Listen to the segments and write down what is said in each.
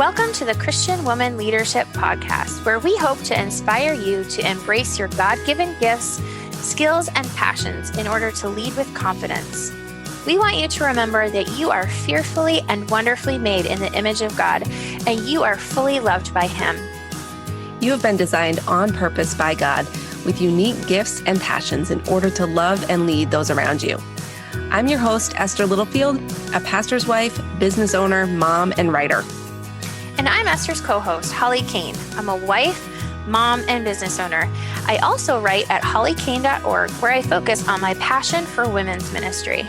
Welcome to the Christian Woman Leadership Podcast, where we hope to inspire you to embrace your God-given gifts, skills, and passions in order to lead with confidence. We want you to remember that you are fearfully and wonderfully made in the image of God, and you are fully loved by Him. You have been designed on purpose by God with unique gifts and passions in order to love and lead those around you. I'm your host, Esther Littlefield, a pastor's wife, business owner, mom, and writer. And I'm Esther's co-host, Holly Kane. I'm a wife, mom, and business owner. I also write at hollykane.org, where I focus on my passion for women's ministry.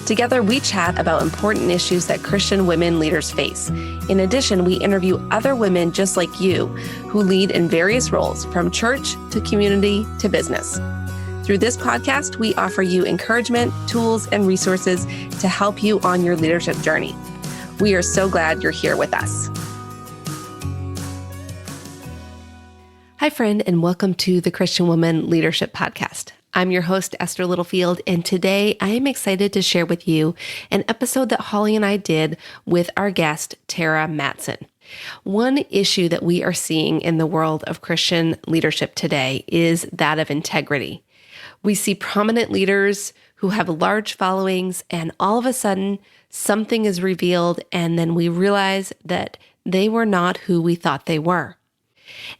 Together, we chat about important issues that Christian women leaders face. In addition, we interview other women just like you who lead in various roles, from church to community to business. Through this podcast, we offer you encouragement, tools, and resources to help you on your leadership journey. We are so glad you're here with us. Hi, friend, and welcome to the Christian Woman Leadership Podcast. I'm your host, Esther Littlefield, and today I am excited to share with you an episode that Holly and I did with our guest, Terra Mattson. One issue that we are seeing in the world of Christian leadership today is that of integrity. We see prominent leaders who have large followings, and all of a sudden, something is revealed, and then we realize that they were not who we thought they were.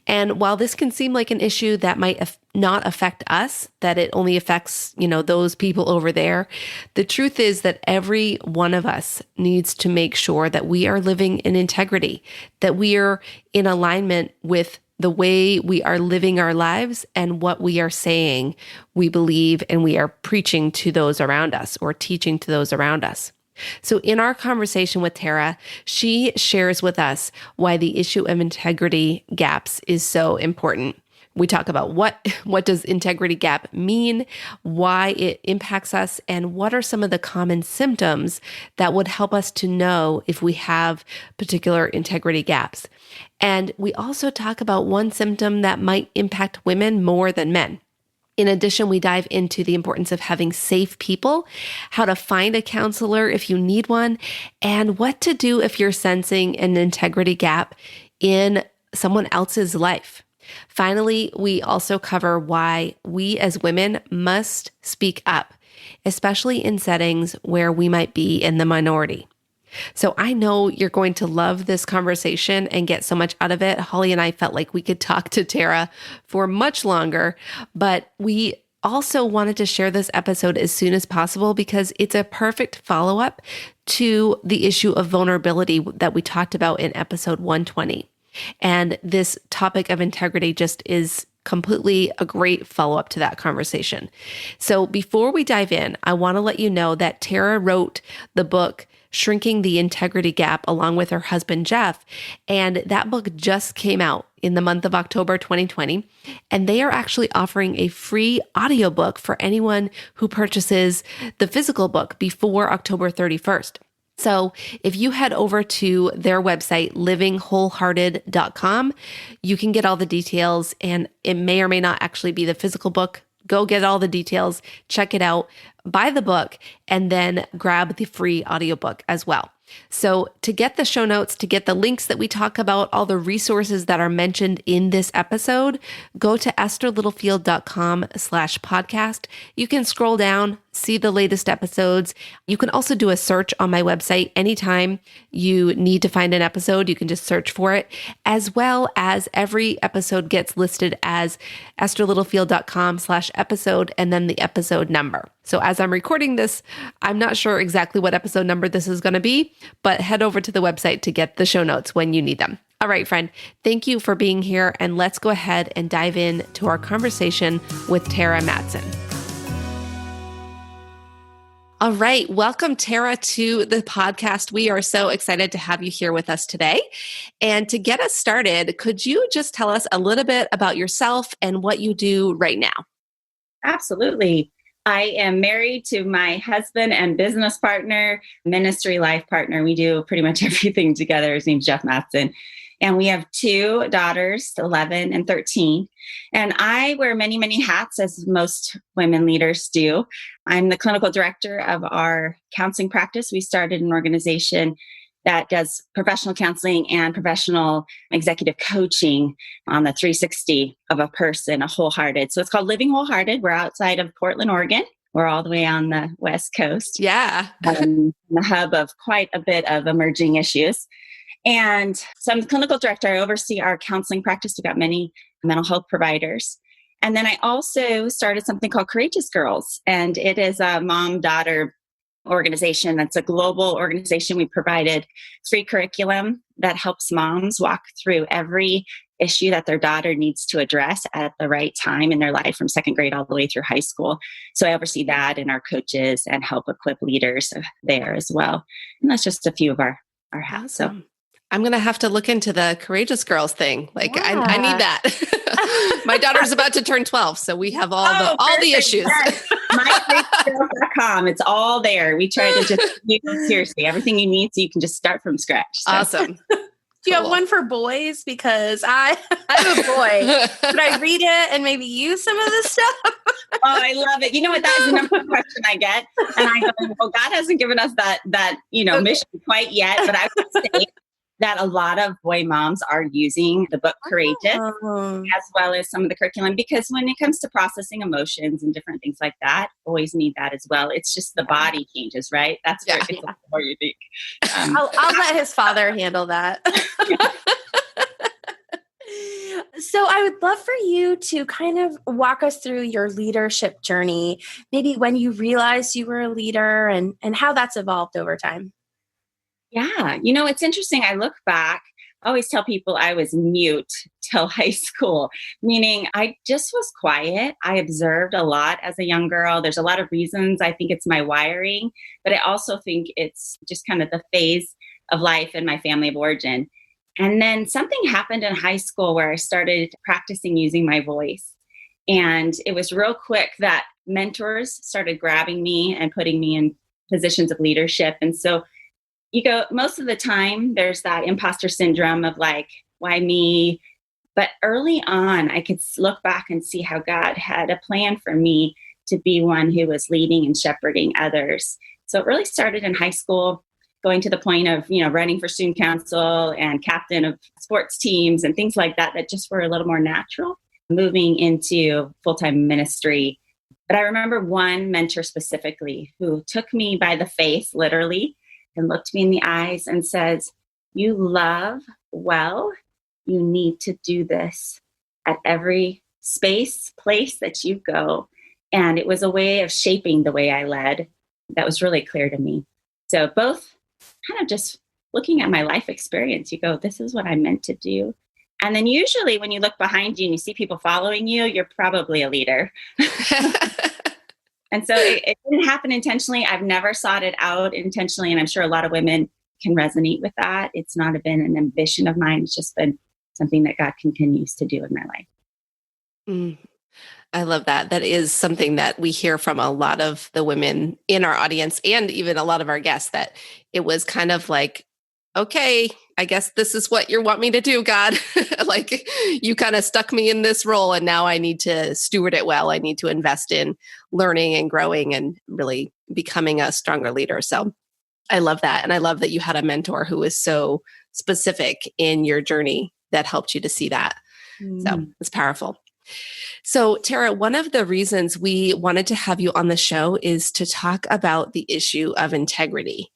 And while this can seem like an issue that might not affect us, that it only affects, those people over there, the truth is that every one of us needs to make sure that we are living in integrity, that we are in alignment with the way we are living our lives and what we are saying we believe and we are preaching to those around us or teaching to those around us. So in our conversation with Terra, she shares with us why the issue of integrity gaps is so important. We talk about what does integrity gap mean, why it impacts us, and what are some of the common symptoms that would help us to know if we have particular integrity gaps. And we also talk about one symptom that might impact women more than men. In addition, we dive into the importance of having safe people, how to find a counselor if you need one, and what to do if you're sensing an integrity gap in someone else's life. Finally, we also cover why we as women must speak up, especially in settings where we might be in the minority. So I know you're going to love this conversation and get so much out of it. Holly and I felt like we could talk to Terra for much longer, but we also wanted to share this episode as soon as possible because it's a perfect follow-up to the issue of vulnerability that we talked about in episode 120. And this topic of integrity just is completely a great follow-up to that conversation. So before we dive in, I want to let you know that Terra wrote the book Shrinking the Integrity Gap along with her husband, Jeff. And that book just came out in the month of October 2020. And they are actually offering a free audiobook for anyone who purchases the physical book before October 31st. So if you head over to their website, livingwholehearted.com, you can get all the details, and it may or may not actually be the physical book. Go get all the details, check it out, buy the book, and then grab the free audiobook as well. So to get the show notes, to get the links that we talk about, all the resources that are mentioned in this episode, go to estherlittlefield.com/podcast. You can scroll down, see the latest episodes. You can also do a search on my website. Anytime you need to find an episode, you can just search for it, as well as every episode gets listed as estherlittlefield.com/episode and then the episode number. So as I'm recording this, I'm not sure exactly what episode number this is going to be, but head over to the website to get the show notes when you need them. All right, friend, thank you for being here, and let's go ahead and dive in to our conversation with Terra Mattson. All right, welcome, Terra, to the podcast. We are so excited to have you here with us today. And to get us started, could you just tell us a little bit about yourself and what you do right now? Absolutely. I am married to my husband and business partner, ministry life partner. We do pretty much everything together. His name's Jeff Mattson. And we have two daughters, 11 and 13. And I wear many, many hats, as most women leaders do. I'm the clinical director of our counseling practice. We started an organization that does professional counseling and professional executive coaching on the 360 of a person, a wholehearted. So it's called Living Wholehearted. We're outside of Portland, Oregon. We're all the way on the West Coast. Yeah. The hub of quite a bit of emerging issues. And so I'm the clinical director. I oversee our counseling practice. We've got many mental health providers. And then I also started something called Courageous Girls. And it is a mom-daughter organization. That's a global organization. We provided free curriculum that helps moms walk through every issue that their daughter needs to address at the right time in their life, from second grade all the way through high school. So I oversee that and our coaches and help equip leaders there as well. And that's just a few of our hats. So I'm going to have to look into the Courageous Girls thing. Like, Yeah. I need that. My daughter's about to turn 12, so we have all the issues. Yes. MyGreatGirls.com. It's all there. We try to just seriously everything you need so you can just start from scratch. So. Awesome. Do you have one for boys? Because I have a boy. Could I read it and maybe use some of this stuff? Oh, I love it. You know what? That is the number one question I get. And I go, well, God hasn't given us that mission quite yet. But I would say that a lot of boy moms are using the book Courageous as well as some of the curriculum, because when it comes to processing emotions and different things like that, boys need that as well. It's just the body changes, right? That's where it's more unique. I'll let his father handle that. So I would love for you to kind of walk us through your leadership journey, maybe when you realized you were a leader and how that's evolved over time. Yeah. It's interesting. I look back, I always tell people I was mute till high school, meaning I just was quiet. I observed a lot as a young girl. There's a lot of reasons. I think it's my wiring, but I also think it's just kind of the phase of life in my family of origin. And then something happened in high school where I started practicing using my voice. And it was real quick that mentors started grabbing me and putting me in positions of leadership. And so most of the time there's that imposter syndrome of like, why me? But early on, I could look back and see how God had a plan for me to be one who was leading and shepherding others. So it really started in high school, going to the point of, running for student council and captain of sports teams and things like that just were a little more natural, moving into full-time ministry. But I remember one mentor specifically who took me by the face, literally, and looked me in the eyes and says, "You love well, you need to do this at every place that you go." And it was a way of shaping the way I led that was really clear to me. So both kind of just looking at my life experience, you go, this is what I'm meant to do. And then usually when you look behind you and you see people following you, you're probably a leader. And so it didn't happen intentionally. I've never sought it out intentionally. And I'm sure a lot of women can resonate with that. It's not been an ambition of mine. It's just been something that God continues to do in my life. I love that. That is something that we hear from a lot of the women in our audience and even a lot of our guests, that it was kind of like, okay, I guess this is what you want me to do, God. Like, you kind of stuck me in this role and now I need to steward it well. I need to invest in learning and growing and really becoming a stronger leader. So I love that. And I love that you had a mentor who was so specific in your journey that helped you to see that. So it's powerful. So, Terra, one of the reasons we wanted to have you on the show is to talk about the issue of integrity.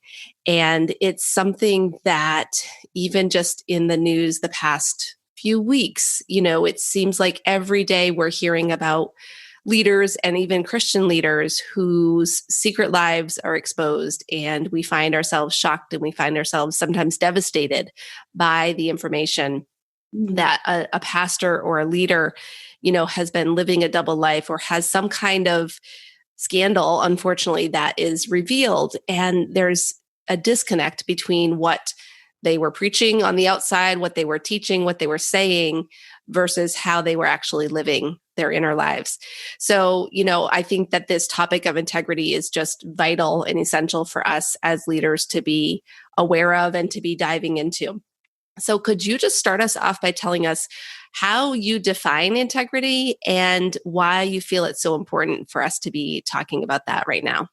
And it's something that even just in the news the past few weeks, it seems like every day we're hearing about leaders and even Christian leaders whose secret lives are exposed. And we find ourselves shocked and we find ourselves sometimes devastated by the information that a pastor or a leader, has been living a double life or has some kind of scandal, unfortunately, that is revealed. And there's a disconnect between what they were preaching on the outside, what they were teaching, what they were saying, versus how they were actually living their inner lives. So, I think that this topic of integrity is just vital and essential for us as leaders to be aware of and to be diving into. So could you just start us off by telling us how you define integrity and why you feel it's so important for us to be talking about that right now?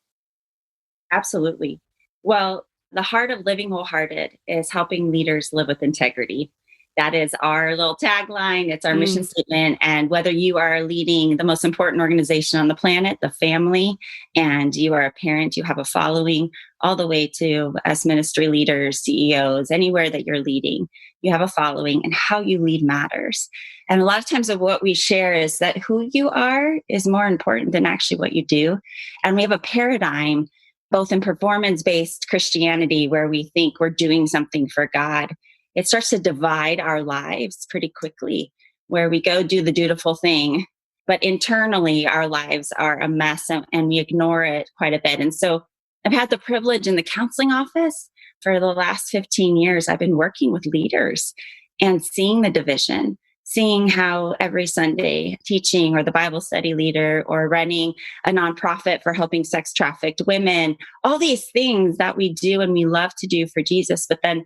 Absolutely. Well, The heart of living wholehearted is helping leaders live with integrity. That is our little tagline. It's our mission statement. And whether you are leading the most important organization on the planet, the family, and you are a parent, you have a following, all the way to us ministry leaders, CEOs, anywhere that you're leading, you have a following, and how you lead matters. And a lot of times of what we share is that who you are is more important than actually what you do. And we have a paradigm, both in performance-based Christianity, where we think we're doing something for God. It starts to divide our lives pretty quickly, where we go do the dutiful thing, but internally our lives are a mess and we ignore it quite a bit. And so I've had the privilege in the counseling office for the last 15 years. I've been working with leaders and seeing the division, seeing how every Sunday teaching or the Bible study leader or running a nonprofit for helping sex trafficked women, all these things that we do and we love to do for Jesus, but then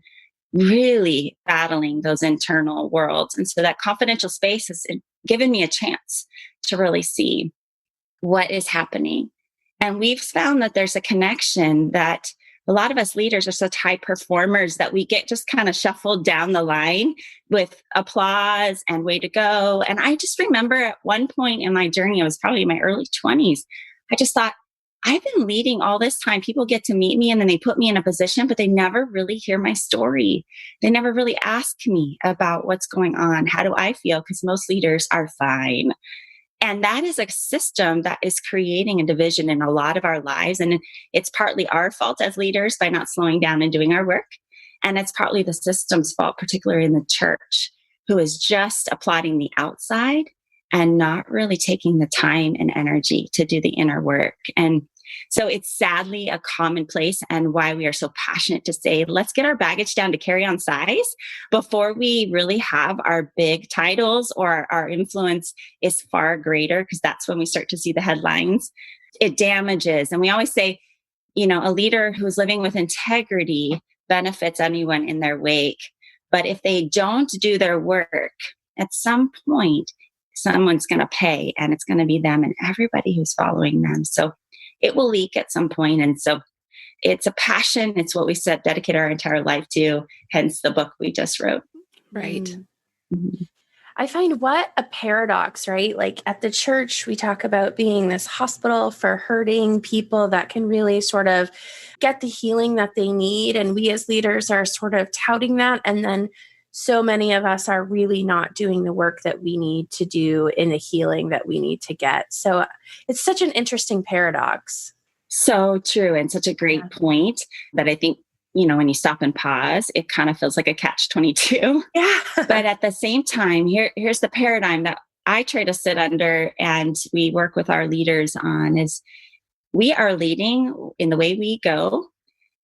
really battling those internal worlds. And so that confidential space has given me a chance to really see what is happening. And we've found that there's a connection that a lot of us leaders are such high performers that we get just kind of shuffled down the line with applause and way to go. And I just remember at one point in my journey, it was probably in my early 20s, I just thought, I've been leading all this time. People get to meet me and then they put me in a position, but they never really hear my story. They never really ask me about what's going on. How do I feel? Because most leaders are fine. And that is a system that is creating a division in a lot of our lives. And it's partly our fault as leaders by not slowing down and doing our work. And it's partly the system's fault, particularly in the church, who is just applauding the outside and not really taking the time and energy to do the inner work. And so it's sadly a commonplace, and why we are so passionate to say, let's get our baggage down to carry-on size before we really have our big titles or our influence is far greater, because that's when we start to see the headlines. It damages. And we always say, a leader who's living with integrity benefits anyone in their wake. But if they don't do their work, at some point, someone's going to pay, and it's going to be them and everybody who's following them. So it will leak at some point. And so it's a passion. It's what we said, dedicate our entire life to, hence the book we just wrote. Right. Mm-hmm. I find what a paradox, right? Like at the church, we talk about being this hospital for hurting people that can really sort of get the healing that they need. And we as leaders are sort of touting that. And then so many of us are really not doing the work that we need to do in the healing that we need to get. So it's such an interesting paradox. So true. And such a great point that I think, when you stop and pause, it kind of feels like a catch-22. Yeah. But at the same time, here's the paradigm that I try to sit under and we work with our leaders on is we are leading in the way we go,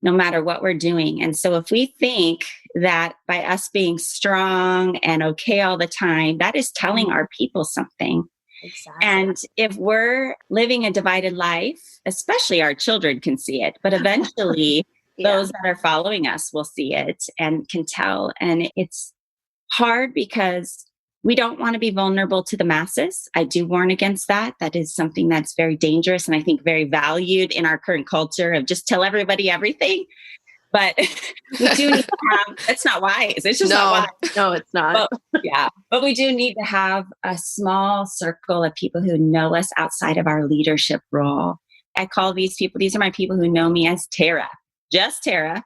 no matter what we're doing. And so if we think that by us being strong and okay all the time, that is telling our people something. Exactly. And if we're living a divided life, especially our children can see it, but eventually those that are following us will see it and can tell. And it's hard because we don't want to be vulnerable to the masses. I do warn against that. That is something that's very dangerous and I think very valued in our current culture of just tell everybody everything. But we do need to have, it's not wise. It's just not wise. No, it's not. But we do need to have a small circle of people who know us outside of our leadership role. I call these people, these are my people who know me as Terra, just Terra.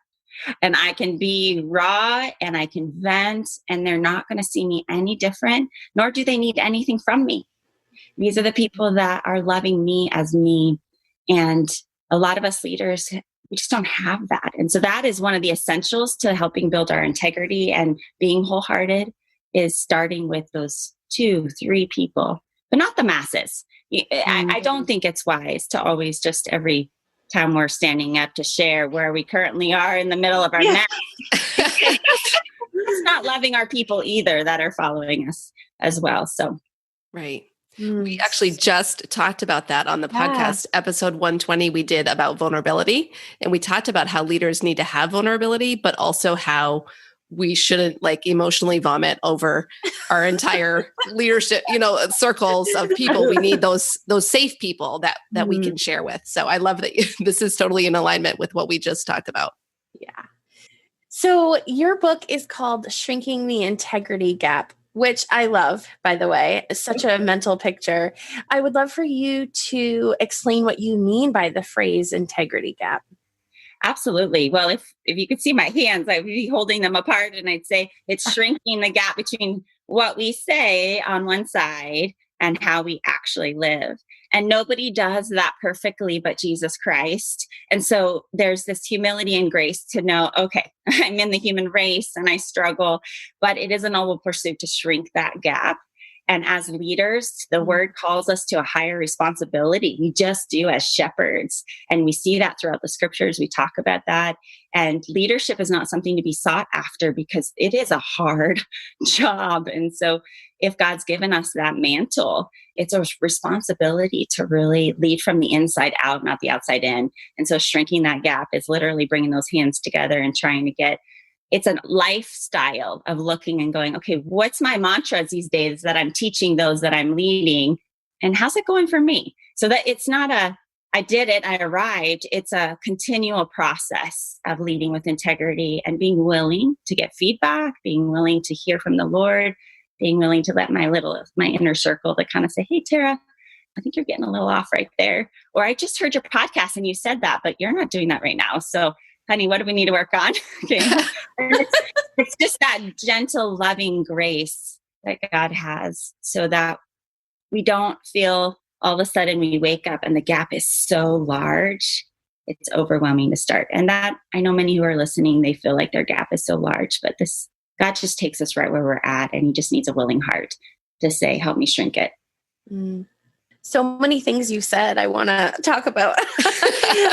And I can be raw and I can vent and they're not going to see me any different, nor do they need anything from me. These are the people that are loving me as me. And a lot of us leaders, we just don't have that. And so that is one of the essentials to helping build our integrity and being wholehearted is starting with those 2-3 people, but not the masses. I don't think it's wise to always just every time we're standing up to share where we currently are in the middle of our map. It's not loving our people either that are following us as well. So, right. We actually just talked about that on the podcast. Episode 120 we did about vulnerability. And we talked about how leaders need to have vulnerability, but also how we shouldn't emotionally vomit over our entire leadership, circles of people. We need those safe people that we can share with. So I love that this is totally in alignment with what we just talked about. Yeah. So your book is called Shrinking the Integrity Gap, which I love, by the way. It's such a mental picture. I would love for you to explain what you mean by the phrase integrity gap. Absolutely. Well, if you could see my hands, I would be holding them apart and I'd say it's shrinking the gap between what we say on one side and how we actually live. And nobody does that perfectly but Jesus Christ. And so there's this humility and grace to know, okay, I'm in the human race and I struggle, but it is a noble pursuit to shrink that gap. And as leaders, the word calls us to a higher responsibility. We just do as shepherds. And we see that throughout the scriptures. We talk about that. And leadership is not something to be sought after because it is a hard job. And so if God's given us that mantle, it's a responsibility to really lead from the inside out, not the outside in. And so shrinking that gap is literally bringing those hands together and trying to get it's a lifestyle of looking and going, okay, what's my mantras these days that I'm teaching those that I'm leading? And how's it going for me? So that it's not I did it, I arrived. It's a continual process of leading with integrity and being willing to get feedback, being willing to hear from the Lord, being willing to let my inner circle to kind of say, hey, Tara, I think you're getting a little off right there. Or I just heard your podcast and you said that, but you're not doing that right now. So honey, what do we need to work on? Okay. It's just that gentle, loving grace that God has so that we don't feel all of a sudden we wake up and the gap is so large. It's overwhelming to start. And that I know many who are listening, they feel like their gap is so large, but God just takes us right where we're at. And he just needs a willing heart to say, help me shrink it. So many things you said I want to talk about.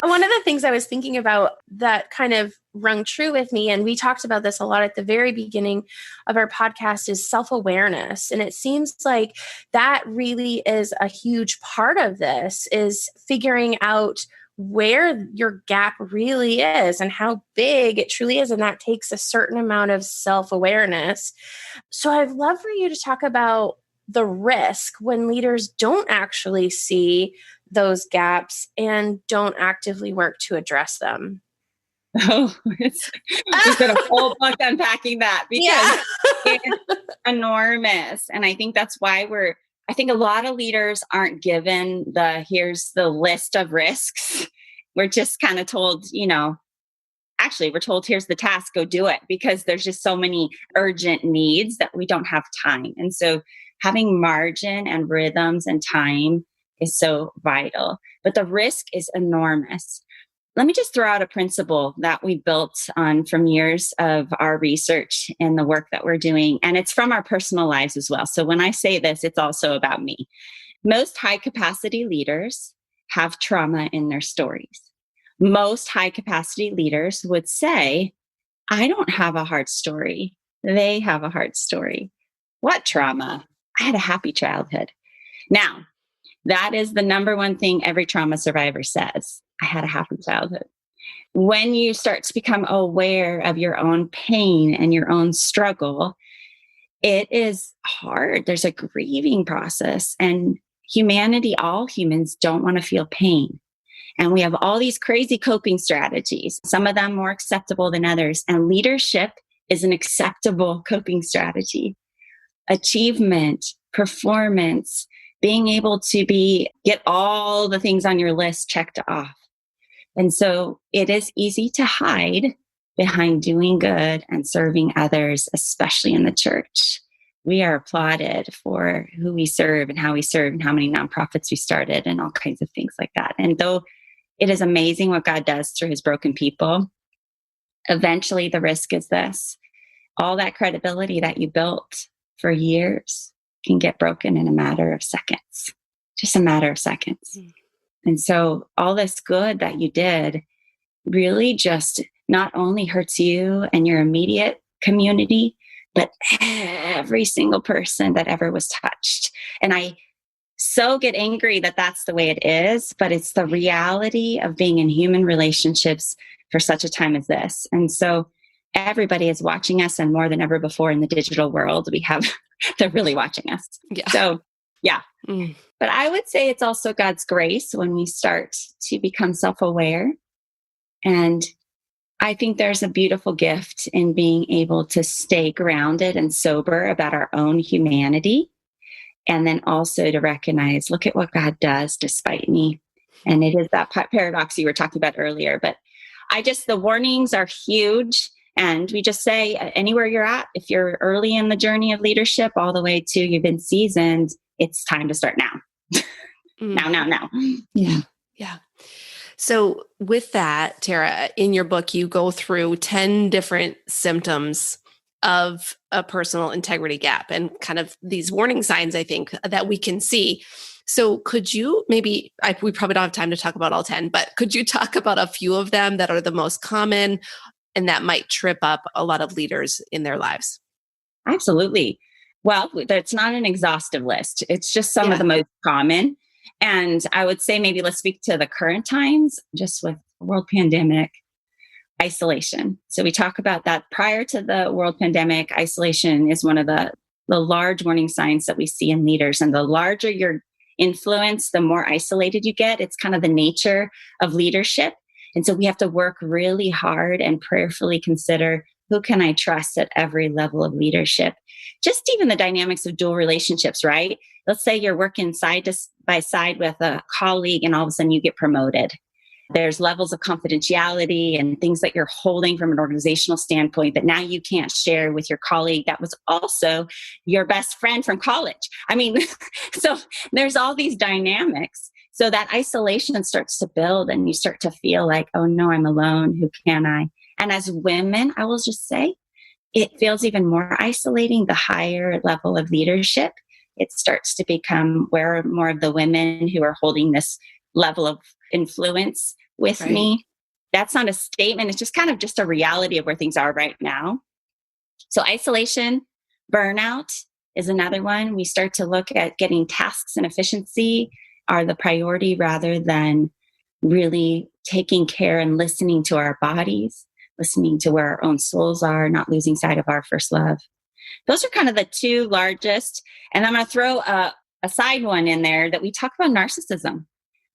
One of the things I was thinking about that kind of rung true with me, and we talked about this a lot at the very beginning of our podcast, is self-awareness. And it seems like that really is a huge part of this, is figuring out where your gap really is and how big it truly is. And that takes a certain amount of self-awareness. So I'd love for you to talk about the risk when leaders don't actually see those gaps and don't actively work to address them. Oh, we've got a whole book unpacking that because it's enormous. And I think that's why I think a lot of leaders aren't given here's the list of risks. We're just kind of told, actually we're told here's the task, go do it, because there's just so many urgent needs that we don't have time. And so having margin and rhythms and time is so vital, but the risk is enormous. Let me just throw out a principle that we built on from years of our research and the work that we're doing. And it's from our personal lives as well. So when I say this, it's also about me. Most high capacity leaders have trauma in their stories. Most high capacity leaders would say, I don't have a hard story. They have a hard story. What trauma? I had a happy childhood. Now, that is the number one thing every trauma survivor says. I had a happy childhood. When you start to become aware of your own pain and your own struggle, it is hard. There's a grieving process, and humanity, all humans don't want to feel pain. And we have all these crazy coping strategies, some of them more acceptable than others. And leadership is an acceptable coping strategy. Achievement, performance, being able to get all the things on your list checked off. And so it is easy to hide behind doing good and serving others, especially in the church. We are applauded for who we serve and how many nonprofits we started and all kinds of things like that. And though it is amazing what God does through his broken people, eventually the risk is this. All that credibility that you built for years can get broken in a matter of seconds, just a matter of seconds. And so all this good that you did really just not only hurts you and your immediate community, but every single person that ever was touched. And I so get angry that that's the way it is, but it's the reality of being in human relationships for such a time as this. And so everybody is watching us, and more than ever before in the digital world, they're really watching us. Yeah. So, yeah. But I would say it's also God's grace when we start to become self-aware and I think there's a beautiful gift in being able to stay grounded and sober about our own humanity. And then also to recognize, look at what God does despite me. And it is that paradox you were talking about earlier. But the warnings are huge. And we just say, anywhere you're at, if you're early in the journey of leadership, all the way to you've been seasoned, it's time to start now. Now. Yeah. Yeah. So with that, Terra, in your book, you go through 10 different symptoms of a personal integrity gap and kind of these warning signs, I think, that we can see. So could you maybe, we probably don't have time to talk about all 10, but could you talk about a few of them that are the most common and that might trip up a lot of leaders in their lives? Absolutely. Well, it's not an exhaustive list. It's just some of the most common. And I would say maybe let's speak to the current times, just with world pandemic, isolation. So we talk about that prior to the world pandemic. Isolation is one of the large warning signs that we see in leaders. And the larger your influence, the more isolated you get. It's kind of the nature of leadership. And so we have to work really hard and prayerfully consider, who can I trust at every level of leadership? Just even the dynamics of dual relationships, right? Let's say you're working side by side with a colleague and all of a sudden you get promoted. There's levels of confidentiality and things that you're holding from an organizational standpoint that now you can't share with your colleague that was also your best friend from college. I mean, so there's all these dynamics. So that isolation starts to build and you start to feel like, oh no, I'm alone. Who can I? And as women, I will just say, it feels even more isolating the higher level of leadership. It starts to become where more of the women who are holding this level of influence with me. That's not a statement. It's just kind of just a reality of where things are right now. So isolation, burnout is another one. We start to look at getting tasks and efficiency are the priority rather than really taking care and listening to our bodies, listening to where our own souls are, not losing sight of our first love. Those are kind of the two largest. And I'm going to throw a side one in there that we talk about narcissism.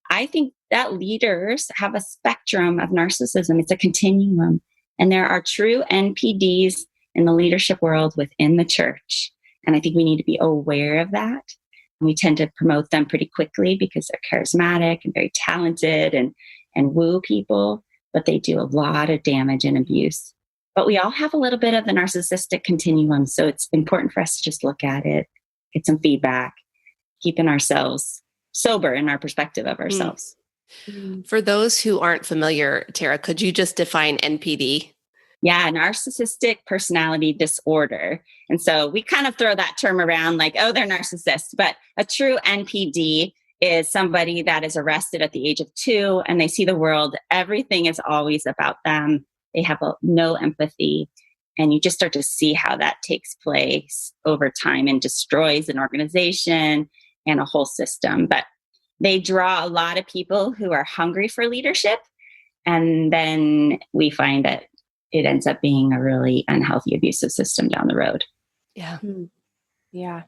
I think that leaders have a spectrum of narcissism. It's a continuum. And there are true NPDs in the leadership world within the church. And I think we need to be aware of that. We tend to promote them pretty quickly because they're charismatic and very talented and woo people, but they do a lot of damage and abuse. But we all have a little bit of the narcissistic continuum. So it's important for us to just look at it, get some feedback, keeping ourselves sober in our perspective of ourselves. For those who aren't familiar, Terra, could you just define NPD? Yeah, narcissistic personality disorder. And so we kind of throw that term around like, oh, they're narcissists. But a true NPD is somebody that is arrested at the age of 2 and they see the world. Everything is always about them. They have no empathy. And you just start to see how that takes place over time and destroys an organization and a whole system. But they draw a lot of people who are hungry for leadership. And then we find that it ends up being a really unhealthy, abusive system down the road. Yeah. Yeah.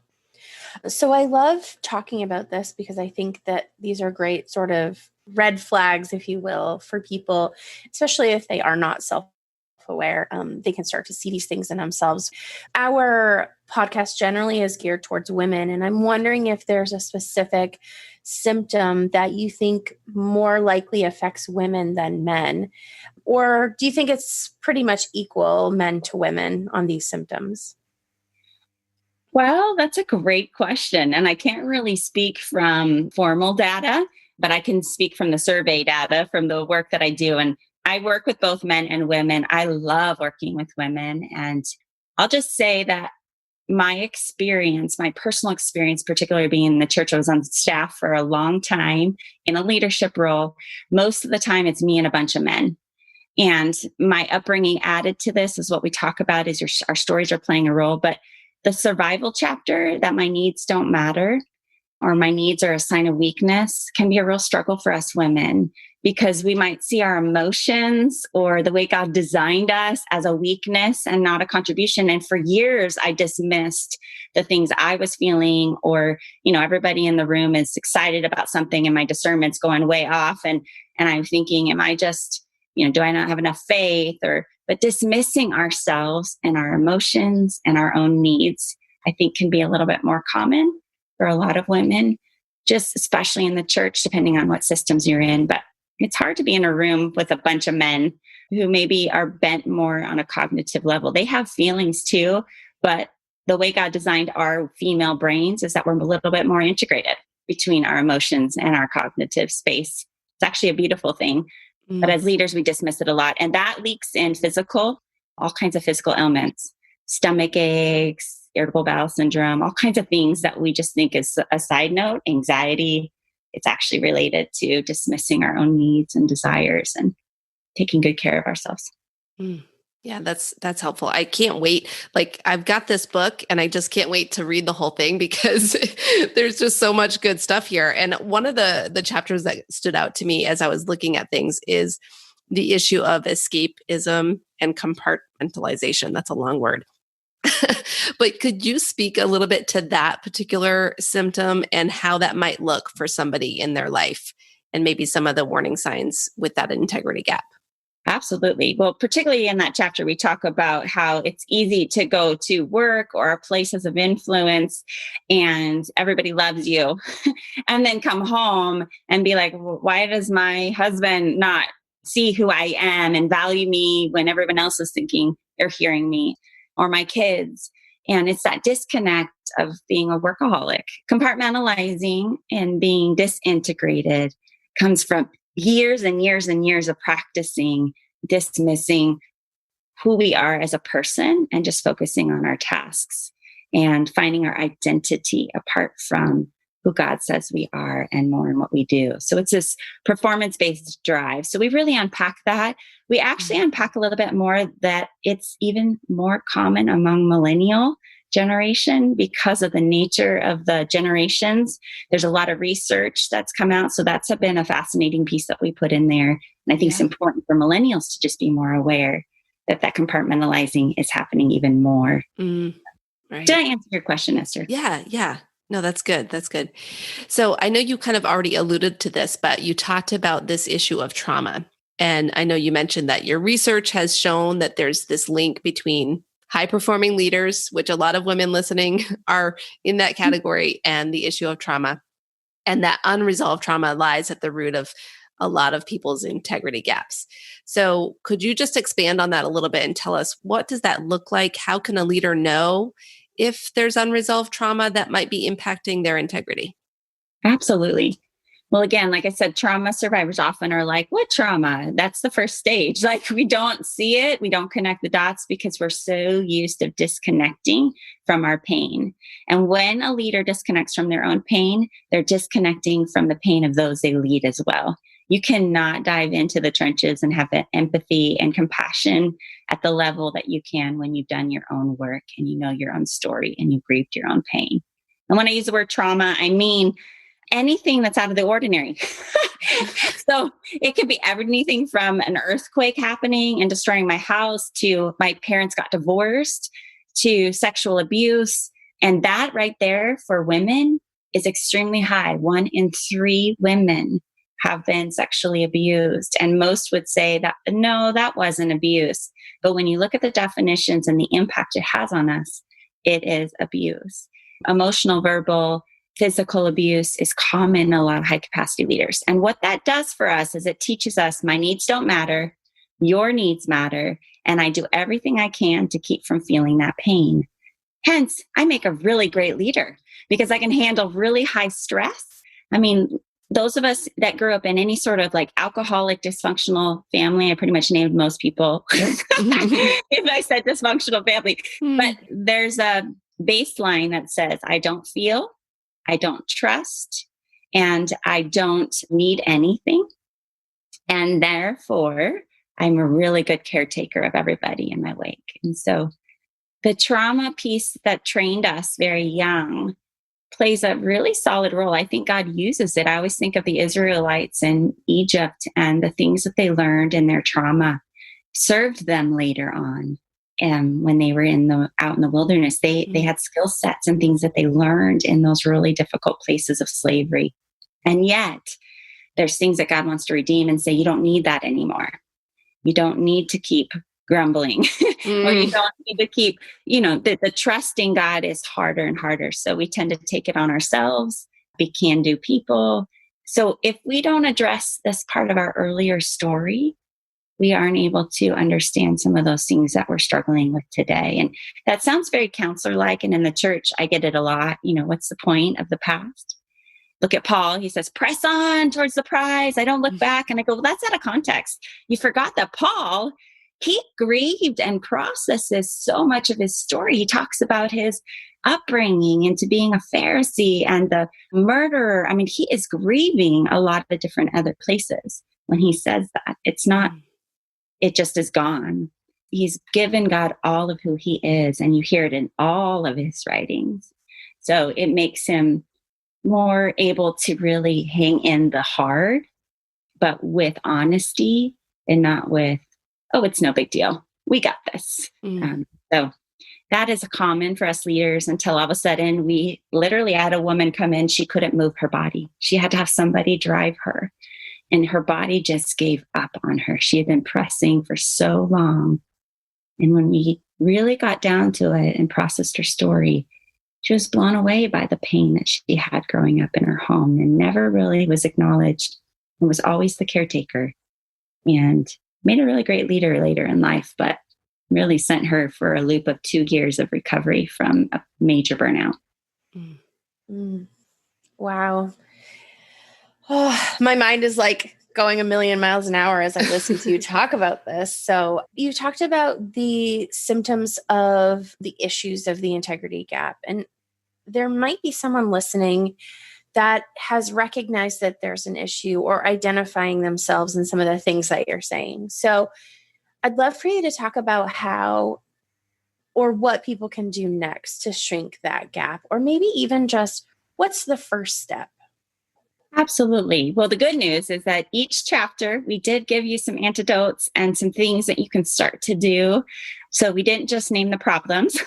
So I love talking about this because I think that these are great sort of red flags, if you will, for people, especially if they are not self-aware. They can start to see these things in themselves. Our podcast generally is geared towards women, and I'm wondering if there's a specific symptom that you think more likely affects women than men, or do you think it's pretty much equal men to women on these symptoms? Well, that's a great question. And I can't really speak from formal data, but I can speak from the survey data from the work that I do. And I work with both men and women. I love working with women. And I'll just say that my experience, my personal experience, particularly being in the church, I was on staff for a long time in a leadership role. Most of the time, it's me and a bunch of men. And my upbringing added to this is what we talk about is our stories are playing a role. But the survival chapter that my needs don't matter or my needs are a sign of weakness can be a real struggle for us women because we might see our emotions or the way God designed us as a weakness and not a contribution. And for years, I dismissed the things I was feeling or, everybody in the room is excited about something and my discernment's going way off. And I'm thinking, am I just do I not have enough faith? But dismissing ourselves and our emotions and our own needs, I think can be a little bit more common for a lot of women, just especially in the church, depending on what systems you're in. But it's hard to be in a room with a bunch of men who maybe are bent more on a cognitive level. They have feelings too, but the way God designed our female brains is that we're a little bit more integrated between our emotions and our cognitive space. It's actually a beautiful thing. But as leaders, we dismiss it a lot. And that leaks in all kinds of physical ailments, stomach aches, irritable bowel syndrome, all kinds of things that we just think is a side note, anxiety. It's actually related to dismissing our own needs and desires and taking good care of ourselves. Yeah, that's helpful. I can't wait. Like, I've got this book and I just can't wait to read the whole thing because there's just so much good stuff here. And one of the chapters that stood out to me as I was looking at things is the issue of escapism and compartmentalization. That's a long word. But could you speak a little bit to that particular symptom and how that might look for somebody in their life and maybe some of the warning signs with that integrity gap? Absolutely. Well, particularly in that chapter, we talk about how it's easy to go to work or places of influence and everybody loves you and then come home and be like, why does my husband not see who I am and value me when everyone else is thinking they're hearing me, or my kids? And it's that disconnect of being a workaholic. Compartmentalizing and being disintegrated comes from years and years and years of practicing dismissing who we are as a person and just focusing on our tasks and finding our identity apart from who God says we are and more in what we do. So it's this performance-based drive. So we really unpack that. We actually unpack a little bit more that it's even more common among millennial generation because of the nature of the generations. There's a lot of research that's come out. So that's been a fascinating piece that we put in there. And I think it's important for millennials to just be more aware that compartmentalizing is happening even more. Right. Did I answer your question, Esther? Yeah. No, that's good. That's good. So I know you kind of already alluded to this, but you talked about this issue of trauma. And I know you mentioned that your research has shown that there's this link between high-performing leaders, which a lot of women listening are in that category, and the issue of trauma. And that unresolved trauma lies at the root of a lot of people's integrity gaps. So could you just expand on that a little bit and tell us, what does that look like? How can a leader know if there's unresolved trauma that might be impacting their integrity? Absolutely. Well, again, like I said, trauma survivors often are like, what trauma? That's the first stage. Like, we don't see it. We don't connect the dots because we're so used to disconnecting from our pain. And when a leader disconnects from their own pain, they're disconnecting from the pain of those they lead as well. You cannot dive into the trenches and have that empathy and compassion at the level that you can when you've done your own work and you know your own story and you've grieved your own pain. And when I use the word trauma, I mean anything that's out of the ordinary. So it could be anything from an earthquake happening and destroying my house to my parents got divorced to sexual abuse. And that right there for women is extremely high. 1 in 3 women have been sexually abused. And most would say that, no, that wasn't abuse. But when you look at the definitions and the impact it has on us, it is abuse. Emotional, verbal, physical abuse is common in a lot of high capacity leaders. And what that does for us is it teaches us my needs don't matter, your needs matter, and I do everything I can to keep from feeling that pain. Hence, I make a really great leader because I can handle really high stress. I mean, those of us that grew up in any sort of like alcoholic, dysfunctional family, I pretty much named most people if I said dysfunctional family. But there's a baseline that says, I don't feel, I don't trust, and I don't need anything. And therefore, I'm a really good caretaker of everybody in my wake. And so the trauma piece that trained us very young plays a really solid role. I think God uses it. I always think of the Israelites in Egypt and the things that they learned in their trauma served them later on. And when they were out in the wilderness, they had skill sets and things that they learned in those really difficult places of slavery. And yet there's things that God wants to redeem and say, you don't need that anymore. You don't need to keep grumbling or you don't need to keep, the trusting God is harder and harder. So we tend to take it on ourselves, be can-do people. So if we don't address this part of our earlier story, we aren't able to understand some of those things that we're struggling with today. And that sounds very counselor-like. And in the church, I get it a lot. What's the point of the past? Look at Paul. He says, press on towards the prize. I don't look back. And I go, well, that's out of context. You forgot that Paul, he grieved and processes so much of his story. He talks about his upbringing into being a Pharisee and the murderer. I mean, he is grieving a lot of different other places when he says that. It's not, it just is gone. He's given God all of who he is, and you hear it in all of his writings. So it makes him more able to really hang in the hard, but with honesty and not with, oh, it's no big deal. We got this. So that is common for us leaders until all of a sudden we literally had a woman come in. She couldn't move her body. She had to have somebody drive her. And her body just gave up on her. She had been pressing for so long. And when we really got down to it and processed her story, she was blown away by the pain that she had growing up in her home and never really was acknowledged and was always the caretaker, and made a really great leader later in life, but really sent her for a loop of 2 years of recovery from a major burnout. Wow. Oh, my mind is like going a million miles an hour as I listen to you talk about this. So you talked about the symptoms of the issues of the integrity gap. And there might be someone listening that has recognized that there's an issue or identifying themselves in some of the things that you're saying. So I'd love for you to talk about how or what people can do next to shrink that gap, or maybe even just what's the first step? Absolutely. Well, the good news is that each chapter, we did give you some antidotes and some things that you can start to do. So we didn't just name the problems.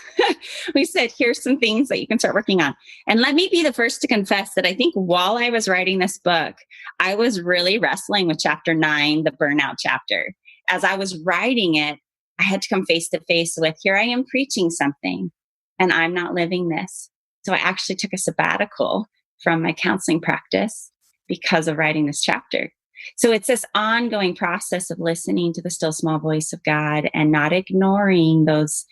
We said, here's some things that you can start working on. And let me be the first to confess that I think while I was writing this book, I was really wrestling with chapter 9, the burnout chapter. As I was writing it, I had to come face to face with, here I am preaching something and I'm not living this. So I actually took a sabbatical from my counseling practice because of writing this chapter. So it's this ongoing process of listening to the still small voice of God and not ignoring those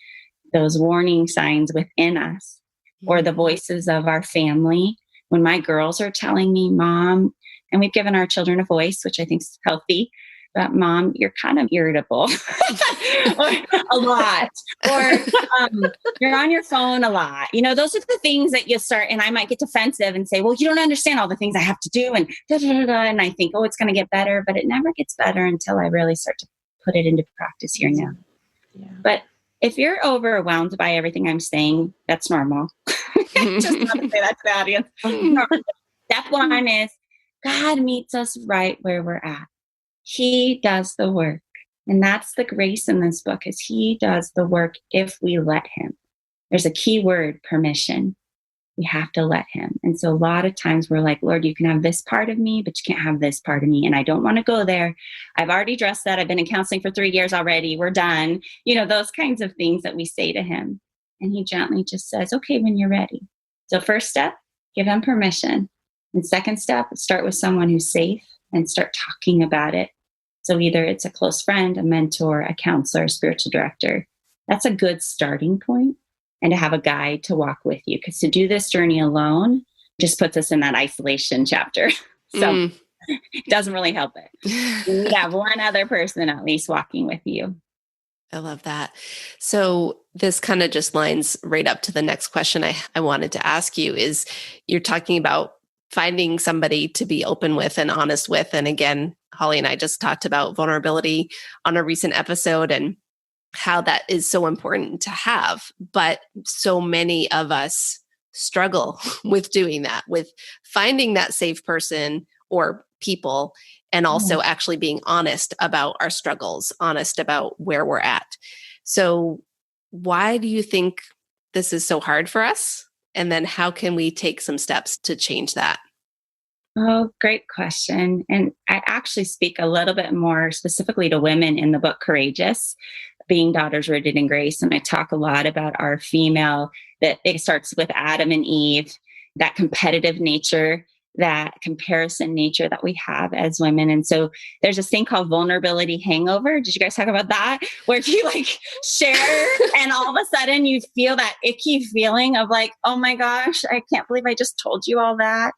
warning signs within us or the voices of our family. When my girls are telling me, Mom, and we've given our children a voice, which I think is healthy, but Mom, you're kind of irritable or a lot, or you're on your phone a lot. Those are the things that you start, and I might get defensive and say, well, you don't understand all the things I have to do. And da, da, da, da, and I think, oh, it's going to get better, but it never gets better until I really start to put it into practice here now. Yeah. But if you're overwhelmed by everything I'm saying, that's normal. Just want to say that to the audience. Step 1 is God meets us right where we're at. He does the work. And that's the grace in this book, is he does the work if we let him. There's a key word, permission. We have to let him. And so a lot of times we're like, Lord, you can have this part of me, but you can't have this part of me. And I don't want to go there. I've already addressed that. I've been in counseling for 3 years already. We're done. Those kinds of things that we say to him. And he gently just says, okay, when you're ready. So first step, give him permission. And second step, start with someone who's safe and start talking about it. So either it's a close friend, a mentor, a counselor, a spiritual director. That's a good starting point. And to have a guide to walk with you. Because to do this journey alone just puts us in that isolation chapter. So it doesn't really help it. You need to have one other person at least walking with you. I love that. So this kind of just lines right up to the next question I wanted to ask you is, you're talking about finding somebody to be open with and honest with. And again, Holly and I just talked about vulnerability on a recent episode and how that is so important to have. But so many of us struggle with doing that, with finding that safe person or people, and also actually being honest about our struggles, honest about where we're at. So why do you think this is so hard for us? And then how can we take some steps to change that? Oh, great question. And I actually speak a little bit more specifically to women in the book Courageous, Being Daughters Rooted in Grace. And I talk a lot about our female, that it starts with Adam and Eve, that competitive nature, that comparison nature that we have as women. And so there's this thing called vulnerability hangover. Did you guys talk about that? Where if you like share and all of a sudden you feel that icky feeling of like, oh my gosh, I can't believe I just told you all that.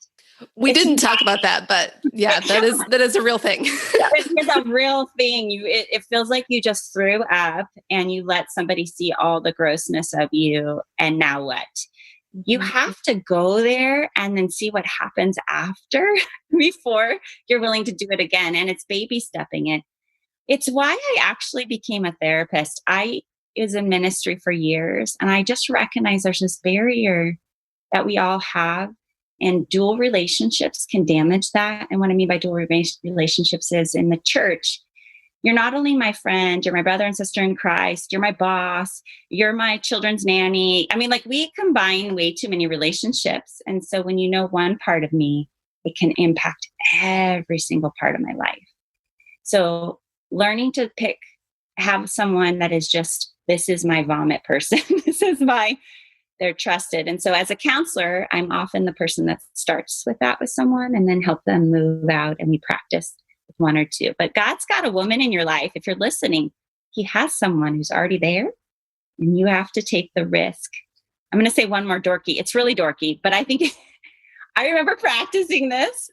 We didn't talk about that, but yeah, that is a real thing. It's a real thing. It feels like you just threw up and you let somebody see all the grossness of you. And now what? You have to go there and then see what happens after before you're willing to do it again. And it's baby stepping it. It's why I actually became a therapist. I was in ministry for years, and I just recognized there's this barrier that we all have. And dual relationships can damage that. And what I mean by dual relationships is in the church, you're not only my friend, you're my brother and sister in Christ, you're my boss, you're my children's nanny. I mean, like we combine way too many relationships. And so when you know one part of me, it can impact every single part of my life. So learning to have someone that is just, this is my vomit person. They're trusted. And so as a counselor, I'm often the person that starts with that with someone and then help them move out, and we practice with one or two. But God's got a woman in your life. If you're listening, he has someone who's already there, and you have to take the risk. I'm going to say one more dorky. It's really dorky, but I think I remember practicing this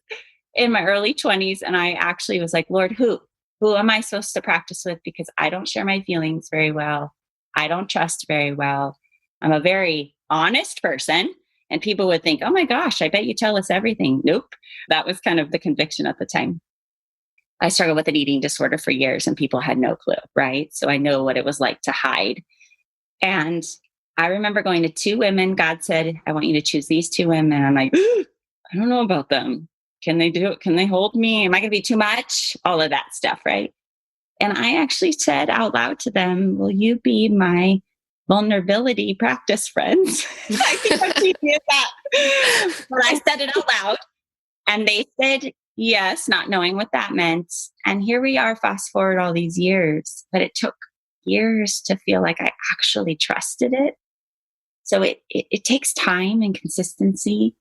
in my early 20s. And I actually was like, Lord, who am I supposed to practice with? Because I don't share my feelings very well. I don't trust very well. I'm a very honest person, and people would think, oh my gosh, I bet you tell us everything. Nope. That was kind of the conviction at the time. I struggled with an eating disorder for years, and people had no clue, right? So I know what it was like to hide. And I remember going to two women. God said, I want you to choose these two women. I'm like, I don't know about them. Can they do it? Can they hold me? Am I going to be too much? All of that stuff, right? And I actually said out loud to them, will you be my vulnerability practice friends? I think I did that. But I said it out loud, and they said yes, not knowing what that meant. And here we are, fast forward all these years, but it took years to feel like I actually trusted it. So it takes time and consistency,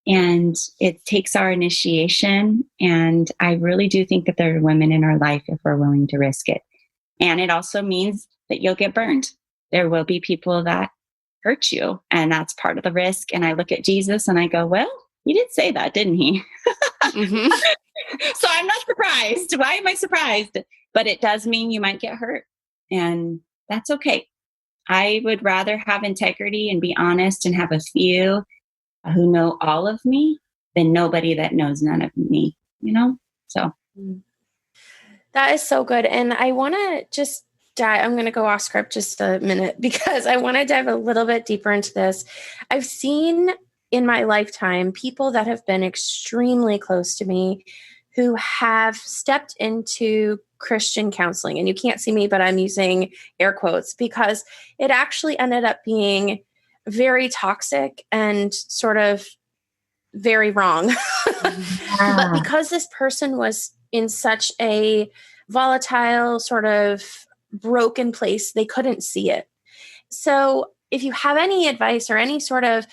and it takes our initiation. And I really do think that there are women in our life if we're willing to risk it. And it also means that you'll get burned. There will be people that hurt you, and that's part of the risk. And I look at Jesus and I go, well, he did say that, didn't he? Mm-hmm. So I'm not surprised. Why am I surprised? But it does mean you might get hurt, and that's okay. I would rather have integrity and be honest and have a few who know all of me than nobody that knows none of me, So. That is so good. And I want to just I'm going to go off script just a minute because I want to dive a little bit deeper into this. I've seen in my lifetime people that have been extremely close to me who have stepped into Christian counseling. And you can't see me, but I'm using air quotes because it actually ended up being very toxic and sort of very wrong. Yeah. But because this person was in such a volatile, sort of broken place, they couldn't see it. So if you have any advice or any sort of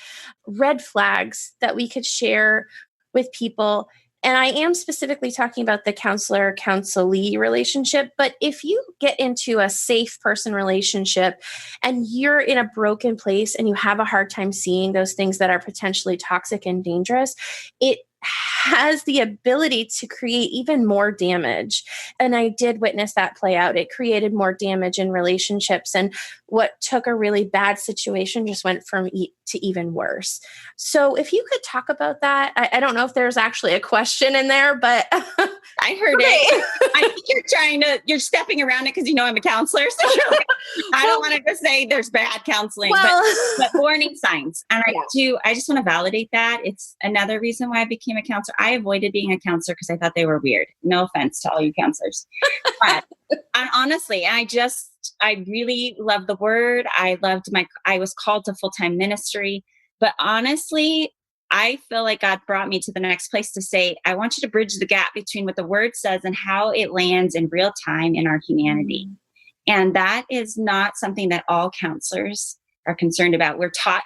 red flags that we could share with people, and I am specifically talking about the counseler-counselee relationship, but if you get into a safe person relationship and you're in a broken place and you have a hard time seeing those things that are potentially toxic and dangerous, it has the ability to create even more damage. And I did witness that play out. It created more damage in relationships. And what took a really bad situation just went from to even worse. So if you could talk about that, I don't know if there's actually a question in there, but I heard it. I think you're stepping around it because I'm a counselor. So you're like, I don't want to just say there's bad counseling, but warning signs. And I just want to validate that. It's another reason why I became a counselor. I avoided being a counselor because I thought they were weird. No offense to all you counselors. But honestly, I really love the word. I was called to full-time ministry, but honestly, I feel like God brought me to the next place to say, I want you to bridge the gap between what the word says and how it lands in real time in our humanity. And that is not something that all counselors are concerned about. We're taught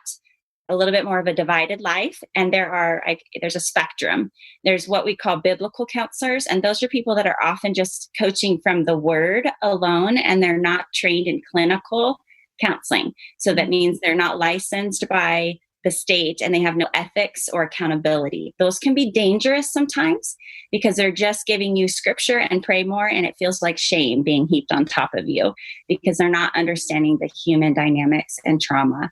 a little bit more of a divided life. And there's a spectrum. There's what we call biblical counselors. And those are people that are often just coaching from the word alone, and they're not trained in clinical counseling. So that means they're not licensed by the state and they have no ethics or accountability. Those can be dangerous sometimes because they're just giving you scripture and pray more. And it feels like shame being heaped on top of you because they're not understanding the human dynamics and trauma.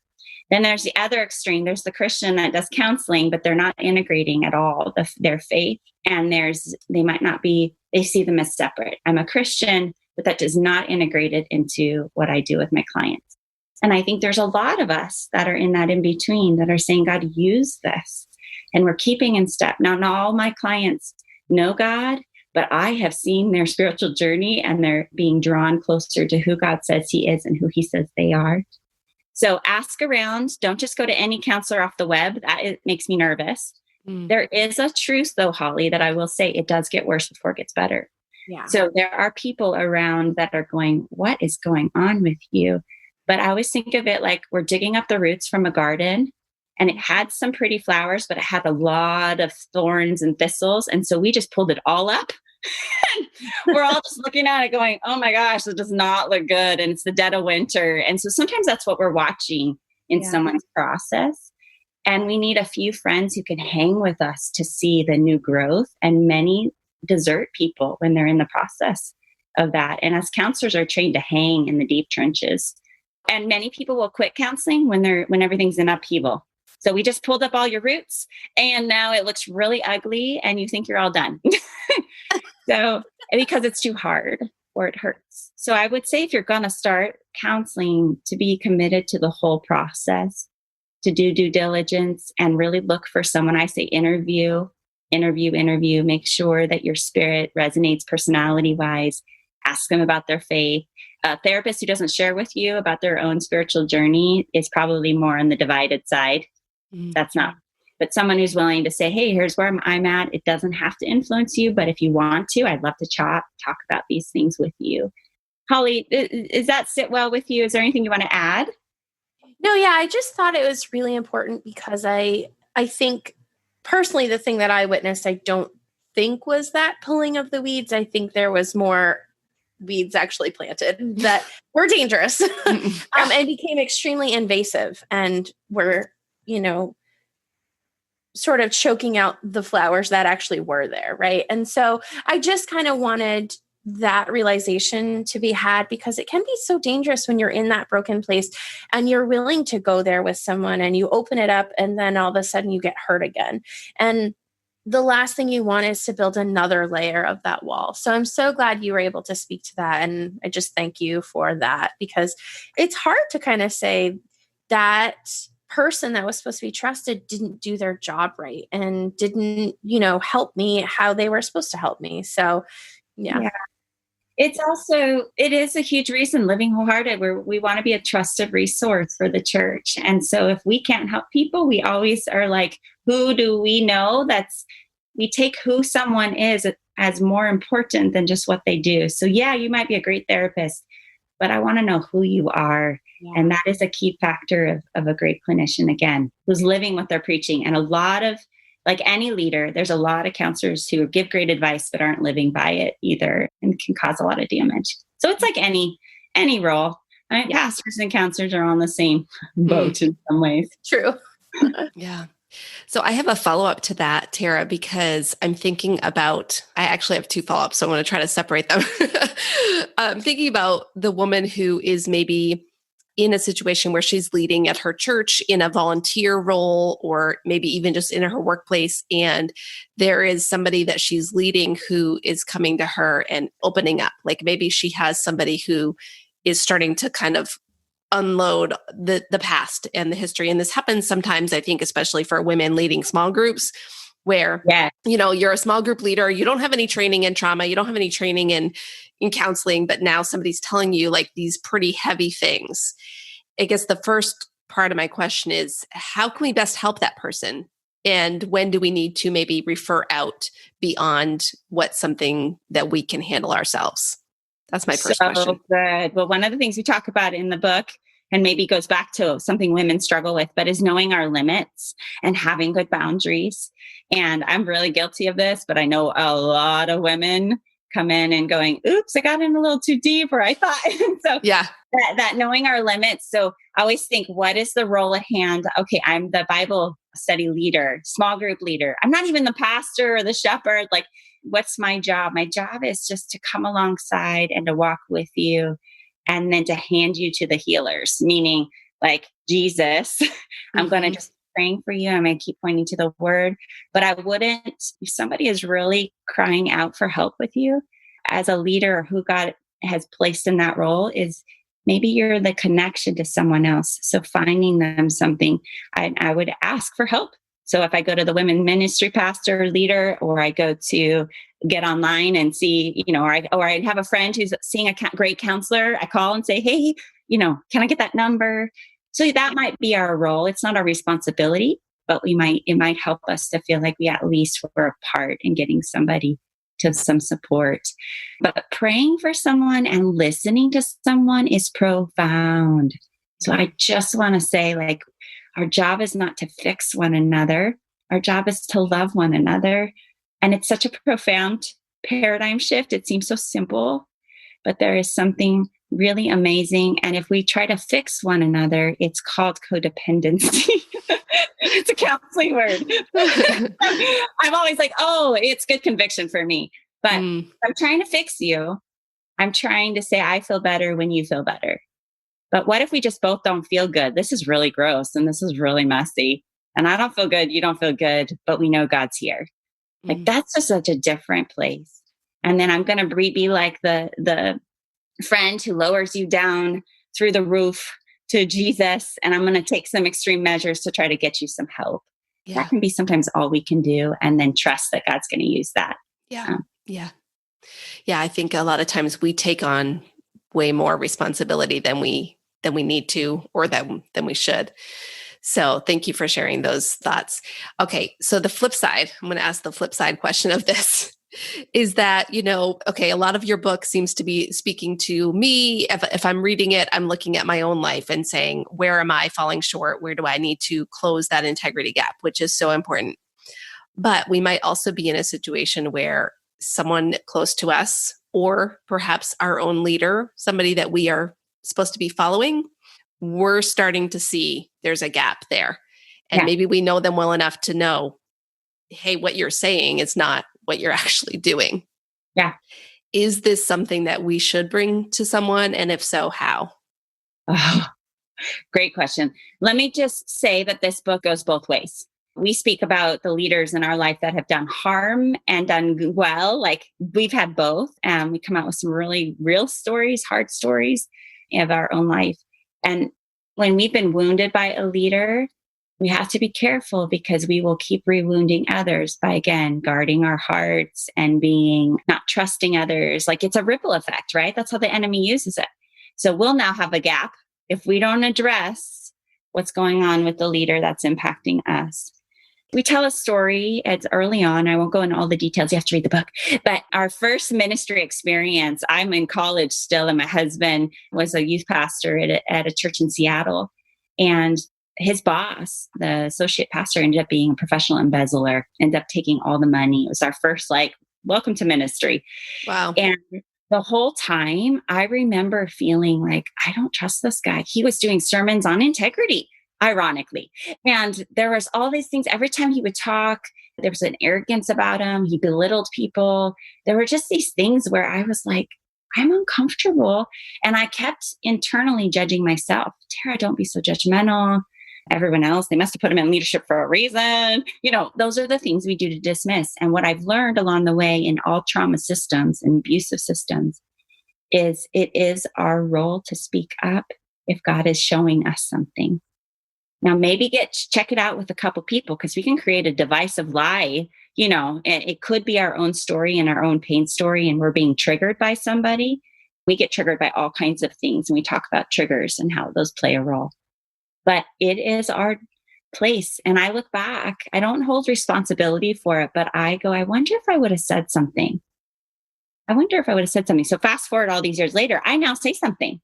Then there's the other extreme. There's the Christian that does counseling, but they're not integrating at all their faith. And they see them as separate. I'm a Christian, but that is not integrated into what I do with my clients. And I think there's a lot of us that are in that in between that are saying, God, use this. And we're keeping in step. Now, not all my clients know God, but I have seen their spiritual journey and they're being drawn closer to who God says he is and who he says they are. So ask around. Don't just go to any counselor off the web. It makes me nervous. There is a truth, though, Holly, that I will say it does get worse before it gets better. Yeah. So there are people around that are going, what is going on with you? But I always think of it like we're digging up the roots from a garden and it had some pretty flowers, but it had a lot of thorns and thistles. And so we just pulled it all up. We're all just looking at it going, oh my gosh, it does not look good. And it's the dead of winter. And so sometimes that's what we're watching in someone's process. And we need a few friends who can hang with us to see the new growth. And many desert people when they're in the process of that. And as counselors are trained to hang in the deep trenches. And many people will quit counseling when everything's in upheaval. So we just pulled up all your roots and now it looks really ugly and you think you're all done. So because it's too hard or it hurts. So I would say if you're going to start counseling, to be committed to the whole process, to do due diligence and really look for someone. I say interview, make sure that your spirit resonates personality wise. Ask them about their faith. A therapist who doesn't share with you about their own spiritual journey is probably more on the divided side. That's not, but someone who's willing to say, hey, here's where I'm at. It doesn't have to influence you, but if you want to, I'd love to talk about these things with you. Holly, does that sit well with you? Is there anything you want to add? No, yeah, I just thought it was really important because I think personally, the thing that I witnessed, I don't think was that pulling of the weeds. I think there was more weeds actually planted that were dangerous and became extremely invasive and were, sort of choking out the flowers that actually were there. Right. And so I just kind of wanted that realization to be had because it can be so dangerous when you're in that broken place and you're willing to go there with someone and you open it up and then all of a sudden you get hurt again. And the last thing you want is to build another layer of that wall. So I'm so glad you were able to speak to that. And I just thank you for that because it's hard to kind of say that person that was supposed to be trusted didn't do their job right and didn't, help me how they were supposed to help me. So yeah. It is a huge reason living wholehearted where we want to be a trusted resource for the church. And so if we can't help people, we always are like, who do we know? We take who someone is as more important than just what they do. So yeah, you might be a great therapist, but I want to know who you are. Yeah. And that is a key factor of a great clinician, again, who's living what they're preaching. And a lot of, like any leader, there's a lot of counselors who give great advice but aren't living by it either and can cause a lot of damage. So it's like any role. Pastors and counselors are on the same boat in some ways. True. Yeah. So I have a follow-up to that, Terra, because I'm thinking about, I actually have two follow-ups, so I'm going to try to separate them. I'm thinking about the woman who is maybe in a situation where she's leading at her church in a volunteer role, or maybe even just in her workplace. And there is somebody that she's leading who is coming to her and opening up. Like maybe she has somebody who is starting to kind of unload the past and the history. And this happens sometimes, I think, especially for women leading small groups where, you're a small group leader, you don't have any training in trauma, you don't have any training in counseling, but now somebody's telling you like these pretty heavy things. I guess the first part of my question is, how can we best help that person And when do we need to maybe refer out beyond what's something that we can handle ourselves? That's my first question. Good. Well, one of the things we talk about in the book, and maybe goes back to something women struggle with, but is knowing our limits and having good boundaries. And I'm really guilty of this, but I know a lot of women come in and going, oops, I got in a little too deep, or I thought. So Yeah. that knowing our limits. So I always think, what is the role at hand? Okay, I'm the Bible study leader, small group leader. I'm not even the pastor or the shepherd. Like, what's my job? My job is just to come alongside and to walk with you, and then to hand you to the healers, meaning like Jesus. I'm going to just praying for you. I'm going to keep pointing to the word, but I wouldn't, if somebody is really crying out for help with you as a leader, who God has placed in that role, is maybe you're the connection to someone else. So finding them something, I would ask for help. So if I go to the women ministry pastor leader, or I go to get online and see, or I have a friend who's seeing a great counselor, I call and say, hey, can I get that number? So that might be our role. It's not our responsibility, but it might help us to feel like we at least were a part in getting somebody to some support. But praying for someone and listening to someone is profound. So I just want to say, like, our job is not to fix one another. Our job is to love one another. And it's such a profound paradigm shift. It seems so simple, but there is something really amazing. And if we try to fix one another, it's called codependency. It's a counseling word. I'm always like, oh, it's good conviction for me. But I'm trying to fix you. I'm trying to say, I feel better when you feel better. But what if we just both don't feel good? This is really gross and this is really messy. And I don't feel good. You don't feel good, but we know God's here. Like, that's just such a different place. And then I'm going to be like the friend who lowers you down through the roof to Jesus. And I'm going to take some extreme measures to try to get you some help. Yeah. That can be sometimes all we can do. And then trust that God's going to use that. Yeah. Yeah. I think a lot of times we take on way more responsibility than we need to, or than we should. So thank you for sharing those thoughts. Okay. So the flip side, I'm going to ask the flip side question of this is that, a lot of your book seems to be speaking to me. If I'm reading it, I'm looking at my own life and saying, where am I falling short? Where do I need to close that integrity gap, which is so important. But we might also be in a situation where someone close to us, or perhaps our own leader, somebody that we are supposed to be following, we're starting to see there's a gap there. And maybe we know them well enough to know, hey, what you're saying is not what you're actually doing. Yeah. Is this something that we should bring to someone? And if so, how? Oh, great question. Let me just say that this book goes both ways. We speak about the leaders in our life that have done harm and done well. Like, we've had both. And we come out with some really real stories, hard stories of our own life. And when we've been wounded by a leader, we have to be careful, because we will keep rewounding others by, again, guarding our hearts and being not trusting others. Like, it's a ripple effect, right? That's how the enemy uses it. So we'll now have a gap if we don't address what's going on with the leader that's impacting us. We tell a story. It's early on. I won't go into all the details. You have to read the book. But our first ministry experience, I'm in college still, and my husband was a youth pastor at a church in Seattle. And his boss, the associate pastor, ended up being a professional embezzler, ended up taking all the money. It was our first, welcome to ministry. Wow. And the whole time, I remember feeling like, I don't trust this guy. He was doing sermons on integrity, ironically. And there was all these things. Every time he would talk, there was an arrogance about him. He belittled people. There were just these things where I was like, I'm uncomfortable. And I kept internally judging myself. Tara, don't be so judgmental. Everyone else, they must have put him in leadership for a reason. Those are the things we do to dismiss. And what I've learned along the way in all trauma systems and abusive systems is it is our role to speak up if God is showing us something. Now, maybe check it out with a couple people, because we can create a divisive lie. And it could be our own story and our own pain story, and we're being triggered by somebody. We get triggered by all kinds of things, and we talk about triggers and how those play a role. But it is our place. And I look back, I don't hold responsibility for it, but I go, I wonder if I would have said something. I wonder if I would have said something. So fast forward all these years later, I now say something.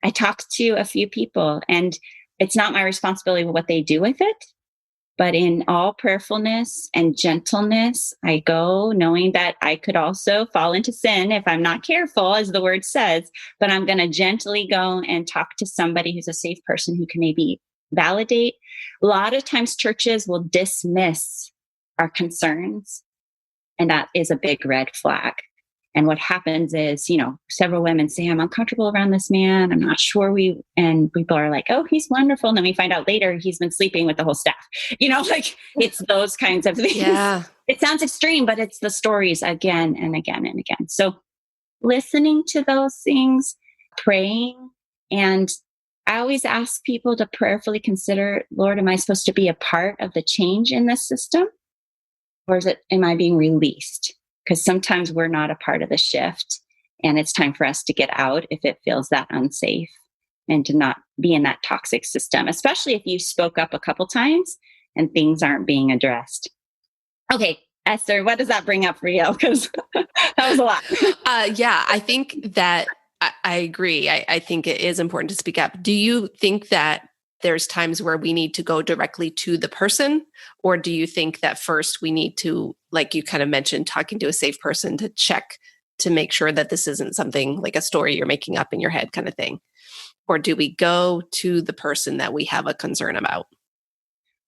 I talked to a few people, and it's not my responsibility what they do with it. But in all prayerfulness and gentleness, I go knowing that I could also fall into sin if I'm not careful, as the word says. But I'm going to gently go and talk to somebody who's a safe person who can maybe validate. A lot of times churches will dismiss our concerns, and that is a big red flag. And what happens is, several women say, I'm uncomfortable around this man. I'm not sure and people are like, oh, he's wonderful. And then we find out later he's been sleeping with the whole staff. It's those kinds of things. Yeah. It sounds extreme, but it's the stories again and again and again. So listening to those things, praying. And I always ask people to prayerfully consider, Lord, am I supposed to be a part of the change in this system? Or am I being released? Because sometimes we're not a part of the shift, and it's time for us to get out if it feels that unsafe and to not be in that toxic system, especially if you spoke up a couple times and things aren't being addressed. Okay, Esther, what does that bring up for you? Because that was a lot. Yeah, I think that I agree. I think it is important to speak up. Do you think that there's times where we need to go directly to the person? Or do you think that first we need to, like you kind of mentioned, talking to a safe person to check to make sure that this isn't something like a story you're making up in your head kind of thing? Or do we go to the person that we have a concern about?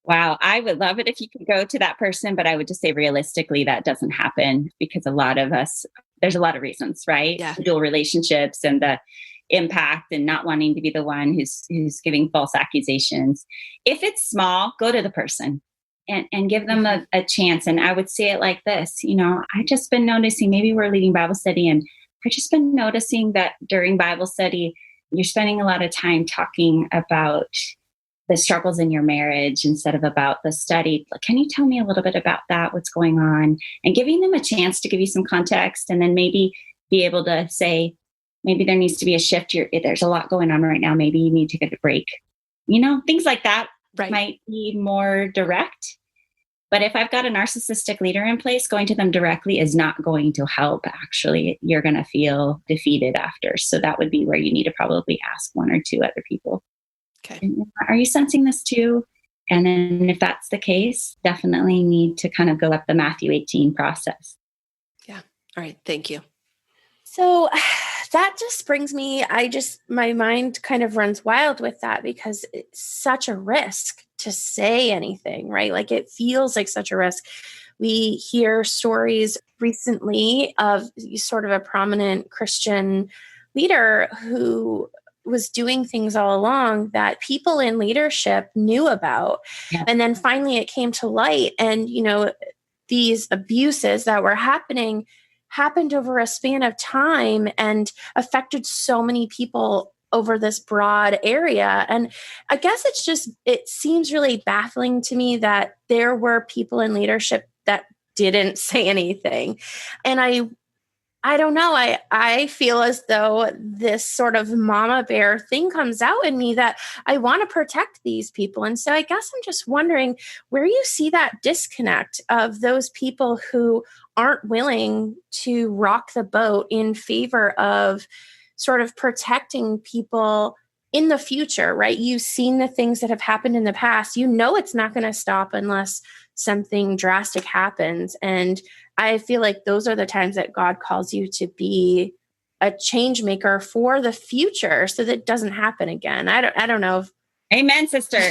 Wow, I would love it if you could go to that person, but I would just say realistically that doesn't happen because a lot of us, there's a lot of reasons, right? Yeah. Dual relationships and the impact and not wanting to be the one who's giving false accusations. If it's small, go to the person and give them a chance. And I would say it like this, I just been noticing, maybe we're leading Bible study, and I've just been noticing that during Bible study, you're spending a lot of time talking about the struggles in your marriage instead of about the study. Can you tell me a little bit about that? What's going on? And giving them a chance to give you some context, and then maybe be able to say, maybe there needs to be a shift. There's a lot going on right now. Maybe you need to get a break. Things like that might be more direct. But if I've got a narcissistic leader in place, going to them directly is not going to help. Actually, you're going to feel defeated after. So that would be where you need to probably ask one or two other people. Okay. Are you sensing this too? And then if that's the case, definitely need to kind of go up the Matthew 18 process. Yeah. All right. Thank you. So that just brings me, my mind kind of runs wild with that because it's such a risk to say anything, right? Like it feels like such a risk. We hear stories recently of sort of a prominent Christian leader who was doing things all along that people in leadership knew about. Yeah. And then finally it came to light. And, these abuses that were happened over a span of time and affected so many people over this broad area. And I guess it seems really baffling to me that there were people in leadership that didn't say anything. And I don't know. I feel as though this sort of mama bear thing comes out in me that I want to protect these people. And so I guess I'm just wondering where you see that disconnect of those people who aren't willing to rock the boat in favor of sort of protecting people in the future, right? You've seen the things that have happened in the past. It's not going to stop unless something drastic happens. And I feel like those are the times that God calls you to be a change maker for the future so that it doesn't happen again. I don't know. Amen, sister. Yeah.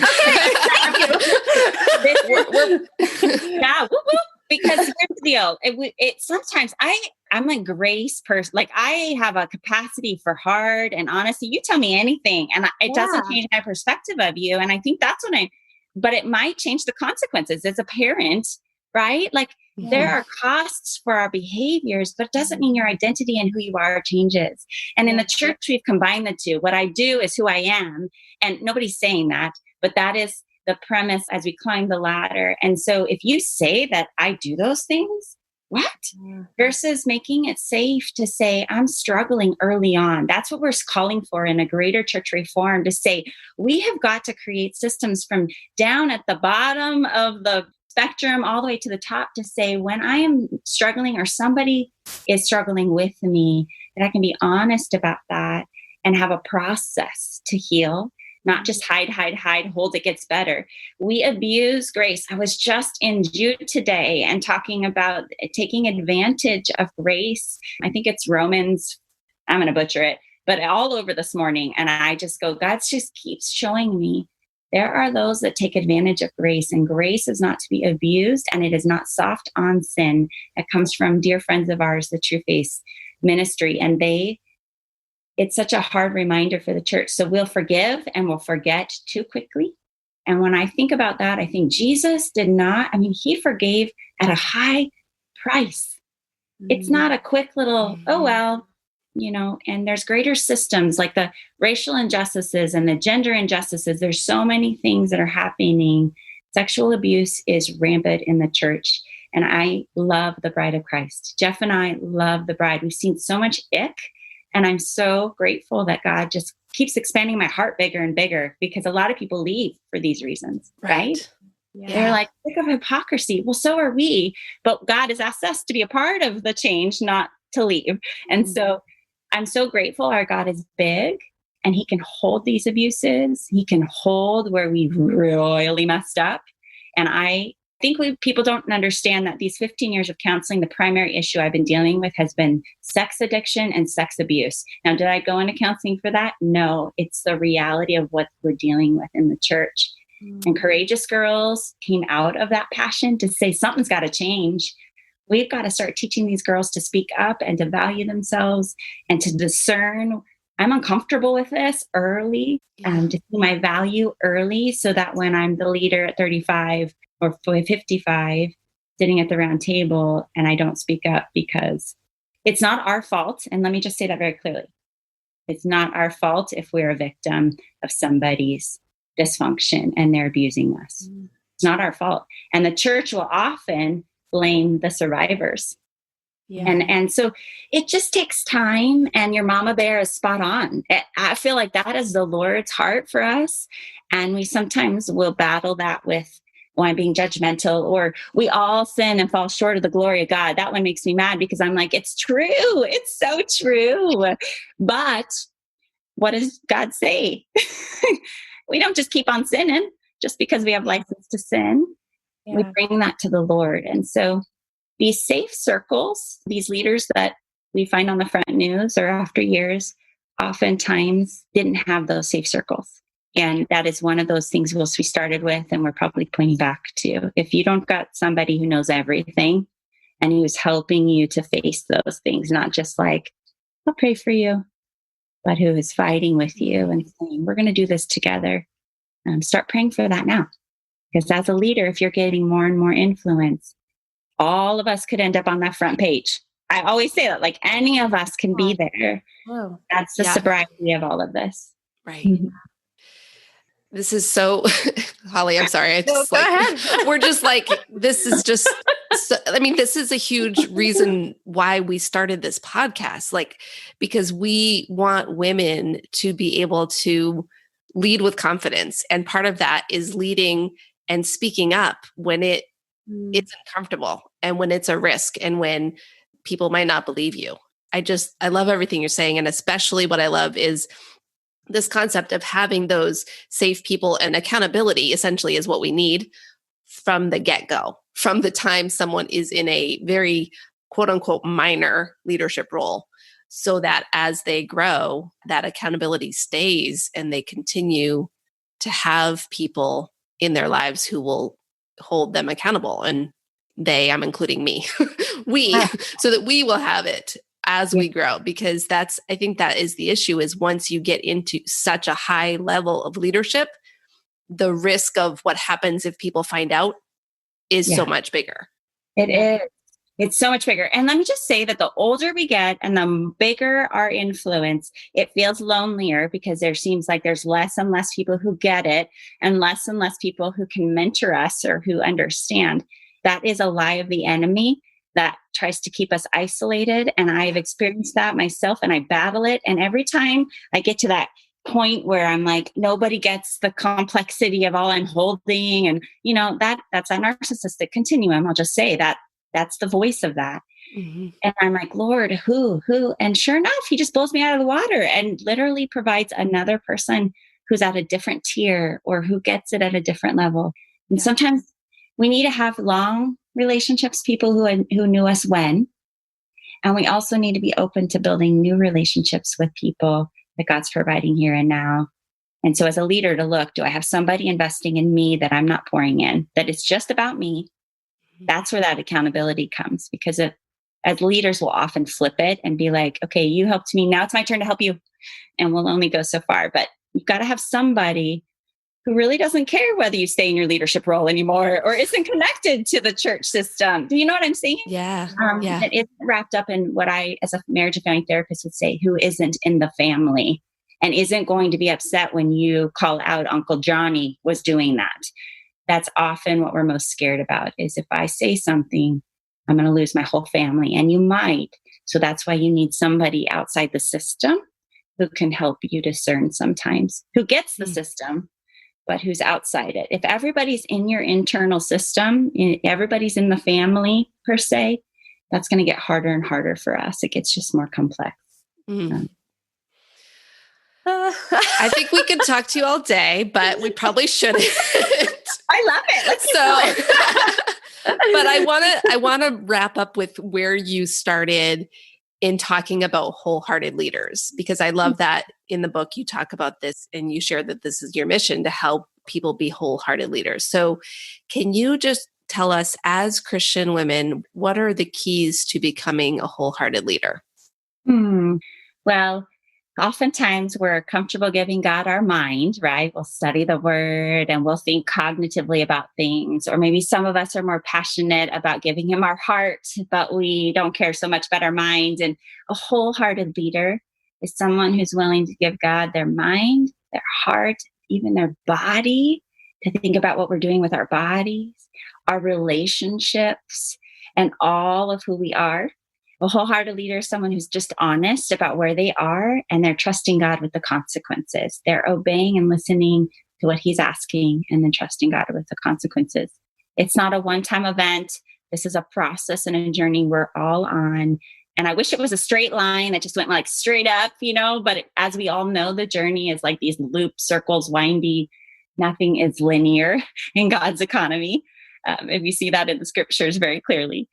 Because here's the deal. Sometimes I'm a grace person. Like I have a capacity for hard and honesty. You tell me anything and it doesn't change my perspective of you. And I think that's but it might change the consequences as a parent, right? Like there are costs for our behaviors, but it doesn't mean your identity and who you are changes. And in the church, we've combined the two. What I do is who I am. And nobody's saying that, but that is the premise as we climb the ladder. And so if you say that I do those things, what? Versus making it safe to say, I'm struggling early on. That's what we're calling for in a greater church reform, to say, we have got to create systems from down at the bottom of the spectrum all the way to the top, to say, when I am struggling or somebody is struggling with me, that I can be honest about that and have a process to heal. Not just hide, hold it gets better. We abuse grace. I was just in Jude today and talking about taking advantage of grace. I think it's Romans, I'm going to butcher it, but all over this morning. And I just go, God just keeps showing me there are those that take advantage of grace, and grace is not to be abused, and it is not soft on sin. It comes from dear friends of ours, the True Face Ministry, and it's such a hard reminder for the church. So we'll forgive and we'll forget too quickly. And when I think about that, I think Jesus he forgave at a high price. It's not a quick little, oh, well, and there's greater systems like the racial injustices and the gender injustices. There's so many things that are happening. Sexual abuse is rampant in the church. And I love the bride of Christ. Jeff and I love the bride. We've seen so much ick. And I'm so grateful that God just keeps expanding my heart bigger and bigger, because a lot of people leave for these reasons, right? Yeah. They're like, sick of hypocrisy. Well, so are we. But God has asked us to be a part of the change, not to leave. And so I'm so grateful our God is big, and he can hold these abuses. He can hold where we've royally messed up. And I think people don't understand that these 15 years of counseling, the primary issue I've been dealing with has been sex addiction and sex abuse. Now, did I go into counseling for that? No, it's the reality of what we're dealing with in the church. And Courageous Girls came out of that passion to say something's got to change. We've got to start teaching these girls to speak up and to value themselves and to discern, I'm uncomfortable with this early, to see my value early, so that when I'm the leader at 35 or 55, sitting at the round table, and I don't speak up, because it's not our fault. And let me just say that very clearly. It's not our fault if we're a victim of somebody's dysfunction and they're abusing us. It's not our fault. And the church will often blame the survivors. And so it just takes time, and your mama bear is spot on. I feel like that is the Lord's heart for us. And we sometimes will battle that with, I'm being judgmental, or we all sin and fall short of the glory of God. That one makes me mad, because I'm like, it's true. It's so true. But what does God say? We don't just keep on sinning just because we have license to sin. We bring that to the Lord. And so these safe circles, these leaders that we find on the front news or after years, oftentimes didn't have those safe circles. And that is one of those things we started with, and we're probably pointing back to. If you don't got somebody who knows everything and who's helping you to face those things, not just like, I'll pray for you, but who is fighting with you and saying, we're going to do this together. Start praying for that now. Because as a leader, if you're getting more and more influence, all of us could end up on that front page. I always say that, like, any of us can be there. Whoa. That's the sobriety of all of this. Right. This is so, Holly, I'm sorry. Go ahead. We're just like, this is just, this is a huge reason why we started this podcast, because we want women to be able to lead with confidence. And part of that is leading and speaking up when it's uncomfortable and when it's a risk and when people might not believe you. I love everything you're saying. And especially what I love is this concept of having those safe people, and accountability essentially is what we need from the get-go, from the time someone is in a very quote unquote minor leadership role, so that as they grow, that accountability stays and they continue to have people in their lives who will hold them accountable. And I'm including me, so that we will have it as we grow, because I think that is the issue, is once you get into such a high level of leadership, the risk of what happens if people find out is so much bigger. It is. It's so much bigger. And let me just say that the older we get and the bigger our influence, it feels lonelier, because there seems like there's less and less people who get it and less people who can mentor us or who understand. That is a lie of the enemy. that tries to keep us isolated. And I've experienced that myself and I battle it. And every time I get to that point where I'm like, nobody gets the complexity of all I'm holding. And, that's a narcissistic continuum. I'll just say that's the voice of that. Mm-hmm. And I'm like, Lord, who? And sure enough, he just blows me out of the water and literally provides another person who's at a different tier or who gets it at a different level. And sometimes we need to have long relationships, people who knew us when. And we also need to be open to building new relationships with people that God's providing here and now. And so as a leader to look, do I have somebody investing in me that I'm not pouring in, that it's just about me? That's where that accountability comes, because as leaders will often flip it and be like, okay, you helped me. Now it's my turn to help you. And we'll only go so far. But you've got to have somebody who really doesn't care whether you stay in your leadership role anymore or isn't connected to the church system. Do you know what I'm saying? Yeah. That it's wrapped up in what I, as a marriage and family therapist, would say, who isn't in the family and isn't going to be upset when you call out Uncle Johnny was doing that. That's often what we're most scared about, is if I say something, I'm going to lose my whole family. And you might. So that's why you need somebody outside the system who can help you discern sometimes, who gets the system, but who's outside it. If everybody's in your internal system, everybody's in the family per se, that's going to get harder and harder for us. It gets just more complex. I think we could talk to you all day, but we probably shouldn't. I love it. Let's keep going. But I want to wrap up with where you started in talking about wholehearted leaders, because I love that in the book you talk about this and you share that this is your mission to help people be wholehearted leaders. So can you just tell us, as Christian women, what are the keys to becoming a wholehearted leader? Well, oftentimes we're comfortable giving God our mind, right? We'll study the word and we'll think cognitively about things. Or maybe some of us are more passionate about giving him our heart, but we don't care so much about our mind. And a wholehearted leader is someone who's willing to give God their mind, their heart, even their body, to think about what we're doing with our bodies, our relationships, and all of who we are. A wholehearted leader is someone who's just honest about where they are, and they're trusting God with the consequences. They're obeying and listening to what he's asking and then trusting God with the consequences. It's not a one-time event. This is a process and a journey we're all on. And I wish it was a straight line that just went like straight up, but as we all know, the journey is like these loop circles, windy. Nothing is linear in God's economy. And we see that in the scriptures very clearly.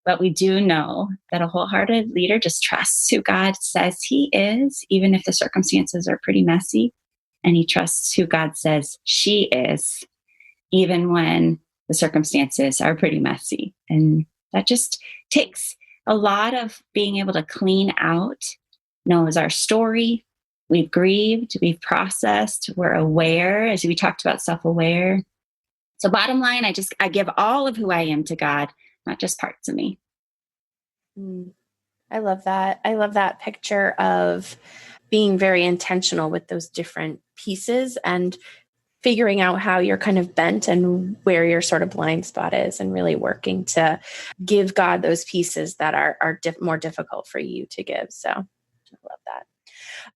But we do know that a wholehearted leader just trusts who God says he is, even if the circumstances are pretty messy. And he trusts who God says she is, even when the circumstances are pretty messy. And that just takes a lot of being able to clean out, knows our story. We've grieved, we've processed, we're aware, as we talked about, self-aware. So bottom line, I give all of who I am to God, not just parts of me. I love that. I love that picture of being very intentional with those different pieces and figuring out how you're kind of bent and where your sort of blind spot is, and really working to give God those pieces that are more difficult for you to give. So I love that.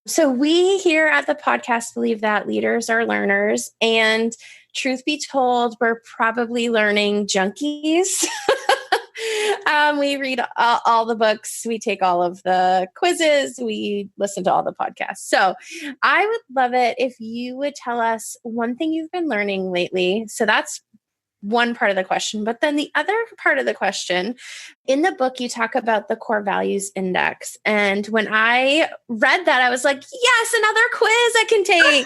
So we here at the podcast believe that leaders are learners, and truth be told, we're probably learning junkies. We read all the books. We take all of the quizzes. We listen to all the podcasts. So I would love it if you would tell us one thing you've been learning lately. So that's one part of the question. But then the other part of the question, in the book, you talk about the core values index. And when I read that, I was like, yes, another quiz I can take.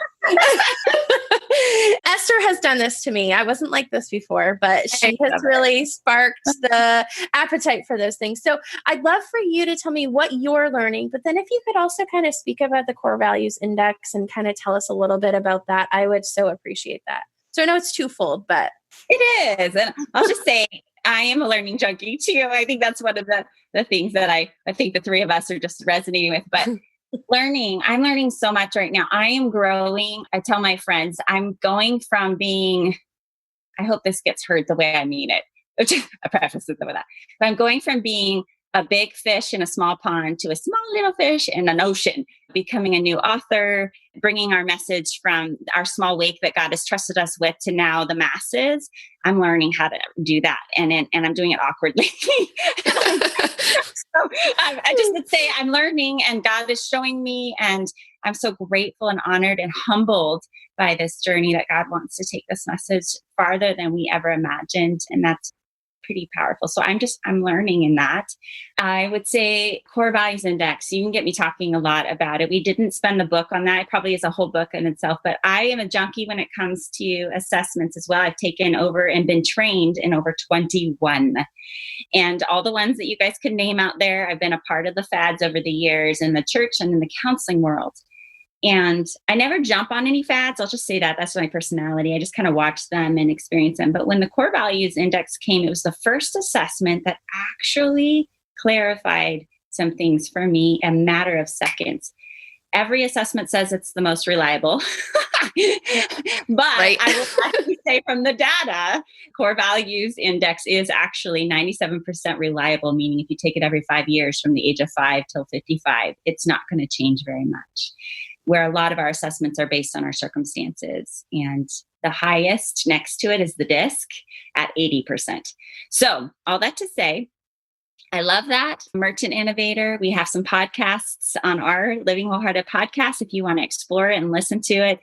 Esther has done this to me. I wasn't like this before, but she has really sparked the appetite for those things. So I'd love for you to tell me what you're learning, but then if you could also kind of speak about the core values index and kind of tell us a little bit about that, I would so appreciate that. So I know it's twofold, but it is. And I'll just say, I am a learning junkie too. I think that's one of the things that I think the three of us are just resonating with. But I'm learning so much right now. I am growing. I tell my friends, I'm going from being, I hope this gets heard the way I mean it, I preface it with that. So I'm going from being a big fish in a small pond to a small little fish in an ocean, becoming a new author, bringing our message from our small wake that God has trusted us with to now the masses. I'm learning how to do that. And I'm doing it awkwardly. So I just would say I'm learning and God is showing me. And I'm so grateful and honored and humbled by this journey that God wants to take this message farther than we ever imagined. And that's pretty powerful. So I'm learning in that. I would say core values index. You can get me talking a lot about it. We didn't spend the book on that. It probably is a whole book in itself, but I am a junkie when it comes to assessments as well. I've taken over and been trained in over 21. And all the ones that you guys could name out there, I've been a part of the fads over the years in the church and in the counseling world. And I never jump on any fads. I'll just say that. That's my personality. I just kind of watch them and experience them. But when the core values index came, it was the first assessment that actually clarified some things for me in a matter of seconds. Every assessment says it's the most reliable. But right. I will actually say from the data, core values index is actually 97% reliable, meaning if you take it every 5 years from the age of 5 till 55, it's not going to change very much. Where a lot of our assessments are based on our circumstances. And the highest next to it is the DISC at 80%. So all that to say, I love that. Merchant Innovator. We have some podcasts on our Living Wholehearted podcast if you want to explore it and listen to it.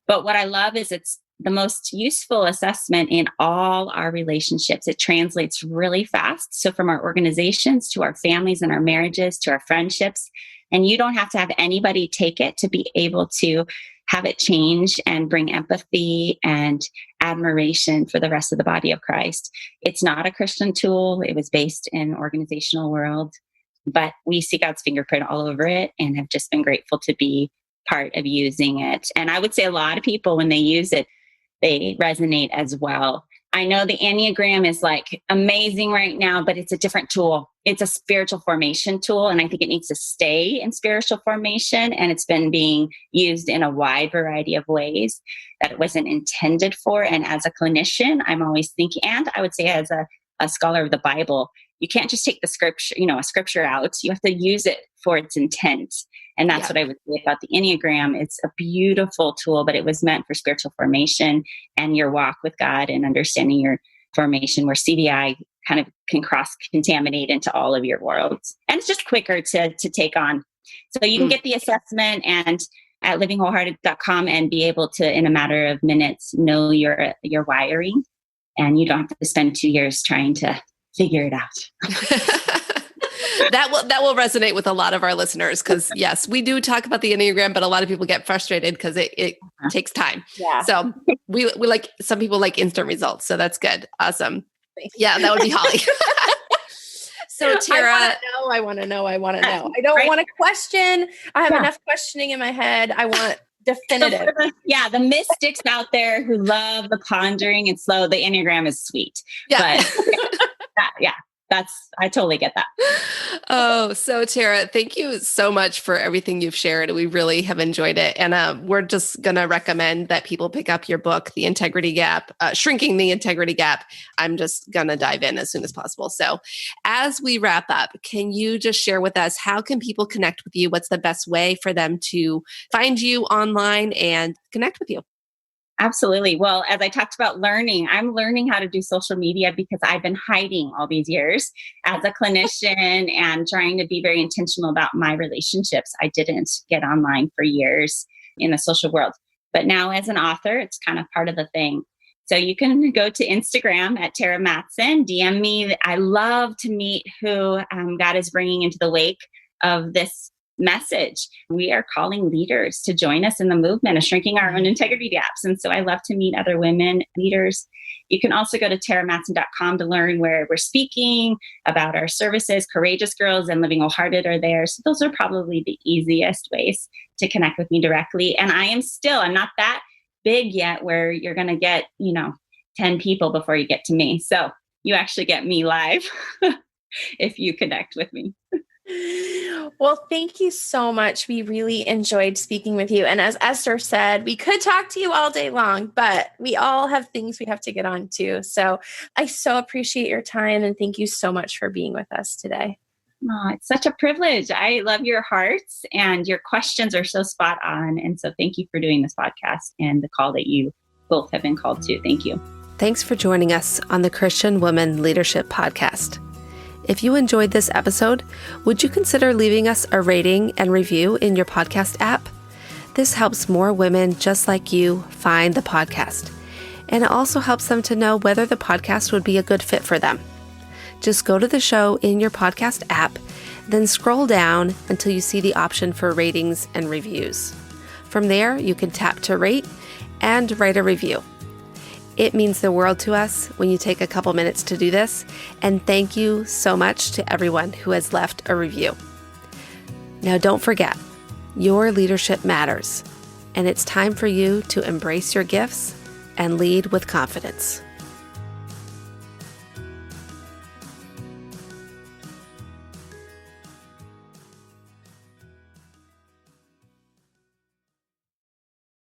But what I love is it's the most useful assessment in all our relationships. It translates really fast. So from our organizations to our families and our marriages to our friendships. And you don't have to have anybody take it to be able to have it change and bring empathy and admiration for the rest of the body of Christ. It's not a Christian tool. It was based in organizational world, but we see God's fingerprint all over it and have just been grateful to be part of using it. And I would say a lot of people, when they use it, they resonate as well. I know the Enneagram is like amazing right now, but it's a different tool. It's a spiritual formation tool. And I think it needs to stay in spiritual formation. And it's been being used in a wide variety of ways that it wasn't intended for. And as a clinician, I'm always thinking, and I would say as a scholar of the Bible, you can't just take the scripture, a scripture out. You have to use it for its intent. And that's what I would say about the Enneagram. It's a beautiful tool, but it was meant for spiritual formation and your walk with God and understanding your formation, where CVI kind of can cross-contaminate into all of your worlds. And it's just quicker to take on. So you can get the assessment and at livingwholehearted.com and be able to, in a matter of minutes, know your wiring. And you don't have to spend 2 years trying to figure it out. That will resonate with a lot of our listeners because yes, we do talk about the Enneagram, but a lot of people get frustrated because it takes time. Yeah. So we like, some people like instant results. So that's good. Awesome. Yeah, that would be Holly. So Terra, I want to know. I don't want to question. I have enough questioning in my head. I want definitive. So the mystics out there who love the pondering and slow, the Enneagram is sweet. Yeah. But I totally get that. Oh, so Terra, thank you so much for everything you've shared. We really have enjoyed it. And we're just going to recommend that people pick up your book, The Integrity Gap, Shrinking the Integrity Gap. I'm just going to dive in as soon as possible. So as we wrap up, can you just share with us, how can people connect with you? What's the best way for them to find you online and connect with you? Absolutely. Well, as I talked about I'm learning how to do social media because I've been hiding all these years as a clinician and trying to be very intentional about my relationships. I didn't get online for years in the social world, but now as an author, it's kind of part of the thing. So you can go to Instagram at Terra Mattson, DM me. I love to meet who God is bringing into the wake of this message. We are calling leaders to join us in the movement of shrinking our own integrity gaps. And so I love to meet other women leaders. You can also go to terramattson.com to learn where we're speaking, about our services. Courageous Girls and Living Wholehearted are there. So those are probably the easiest ways to connect with me directly. And I'm not that big yet where you're going to get, 10 people before you get to me. So you actually get me live if you connect with me. Well, thank you so much. We really enjoyed speaking with you. And as Esther said, we could talk to you all day long, but we all have things we have to get on to. So I so appreciate your time and thank you so much for being with us today. Oh, it's such a privilege. I love your hearts and your questions are so spot on. And so thank you for doing this podcast and the call that you both have been called to. Thank you. Thanks for joining us on the Christian Woman Leadership Podcast. If you enjoyed this episode, would you consider leaving us a rating and review in your podcast app? This helps more women just like you find the podcast, and it also helps them to know whether the podcast would be a good fit for them. Just go to the show in your podcast app, then scroll down until you see the option for ratings and reviews. From there, you can tap to rate and write a review. It means the world to us when you take a couple minutes to do this, and thank you so much to everyone who has left a review. Now, don't forget, your leadership matters, and it's time for you to embrace your gifts and lead with confidence.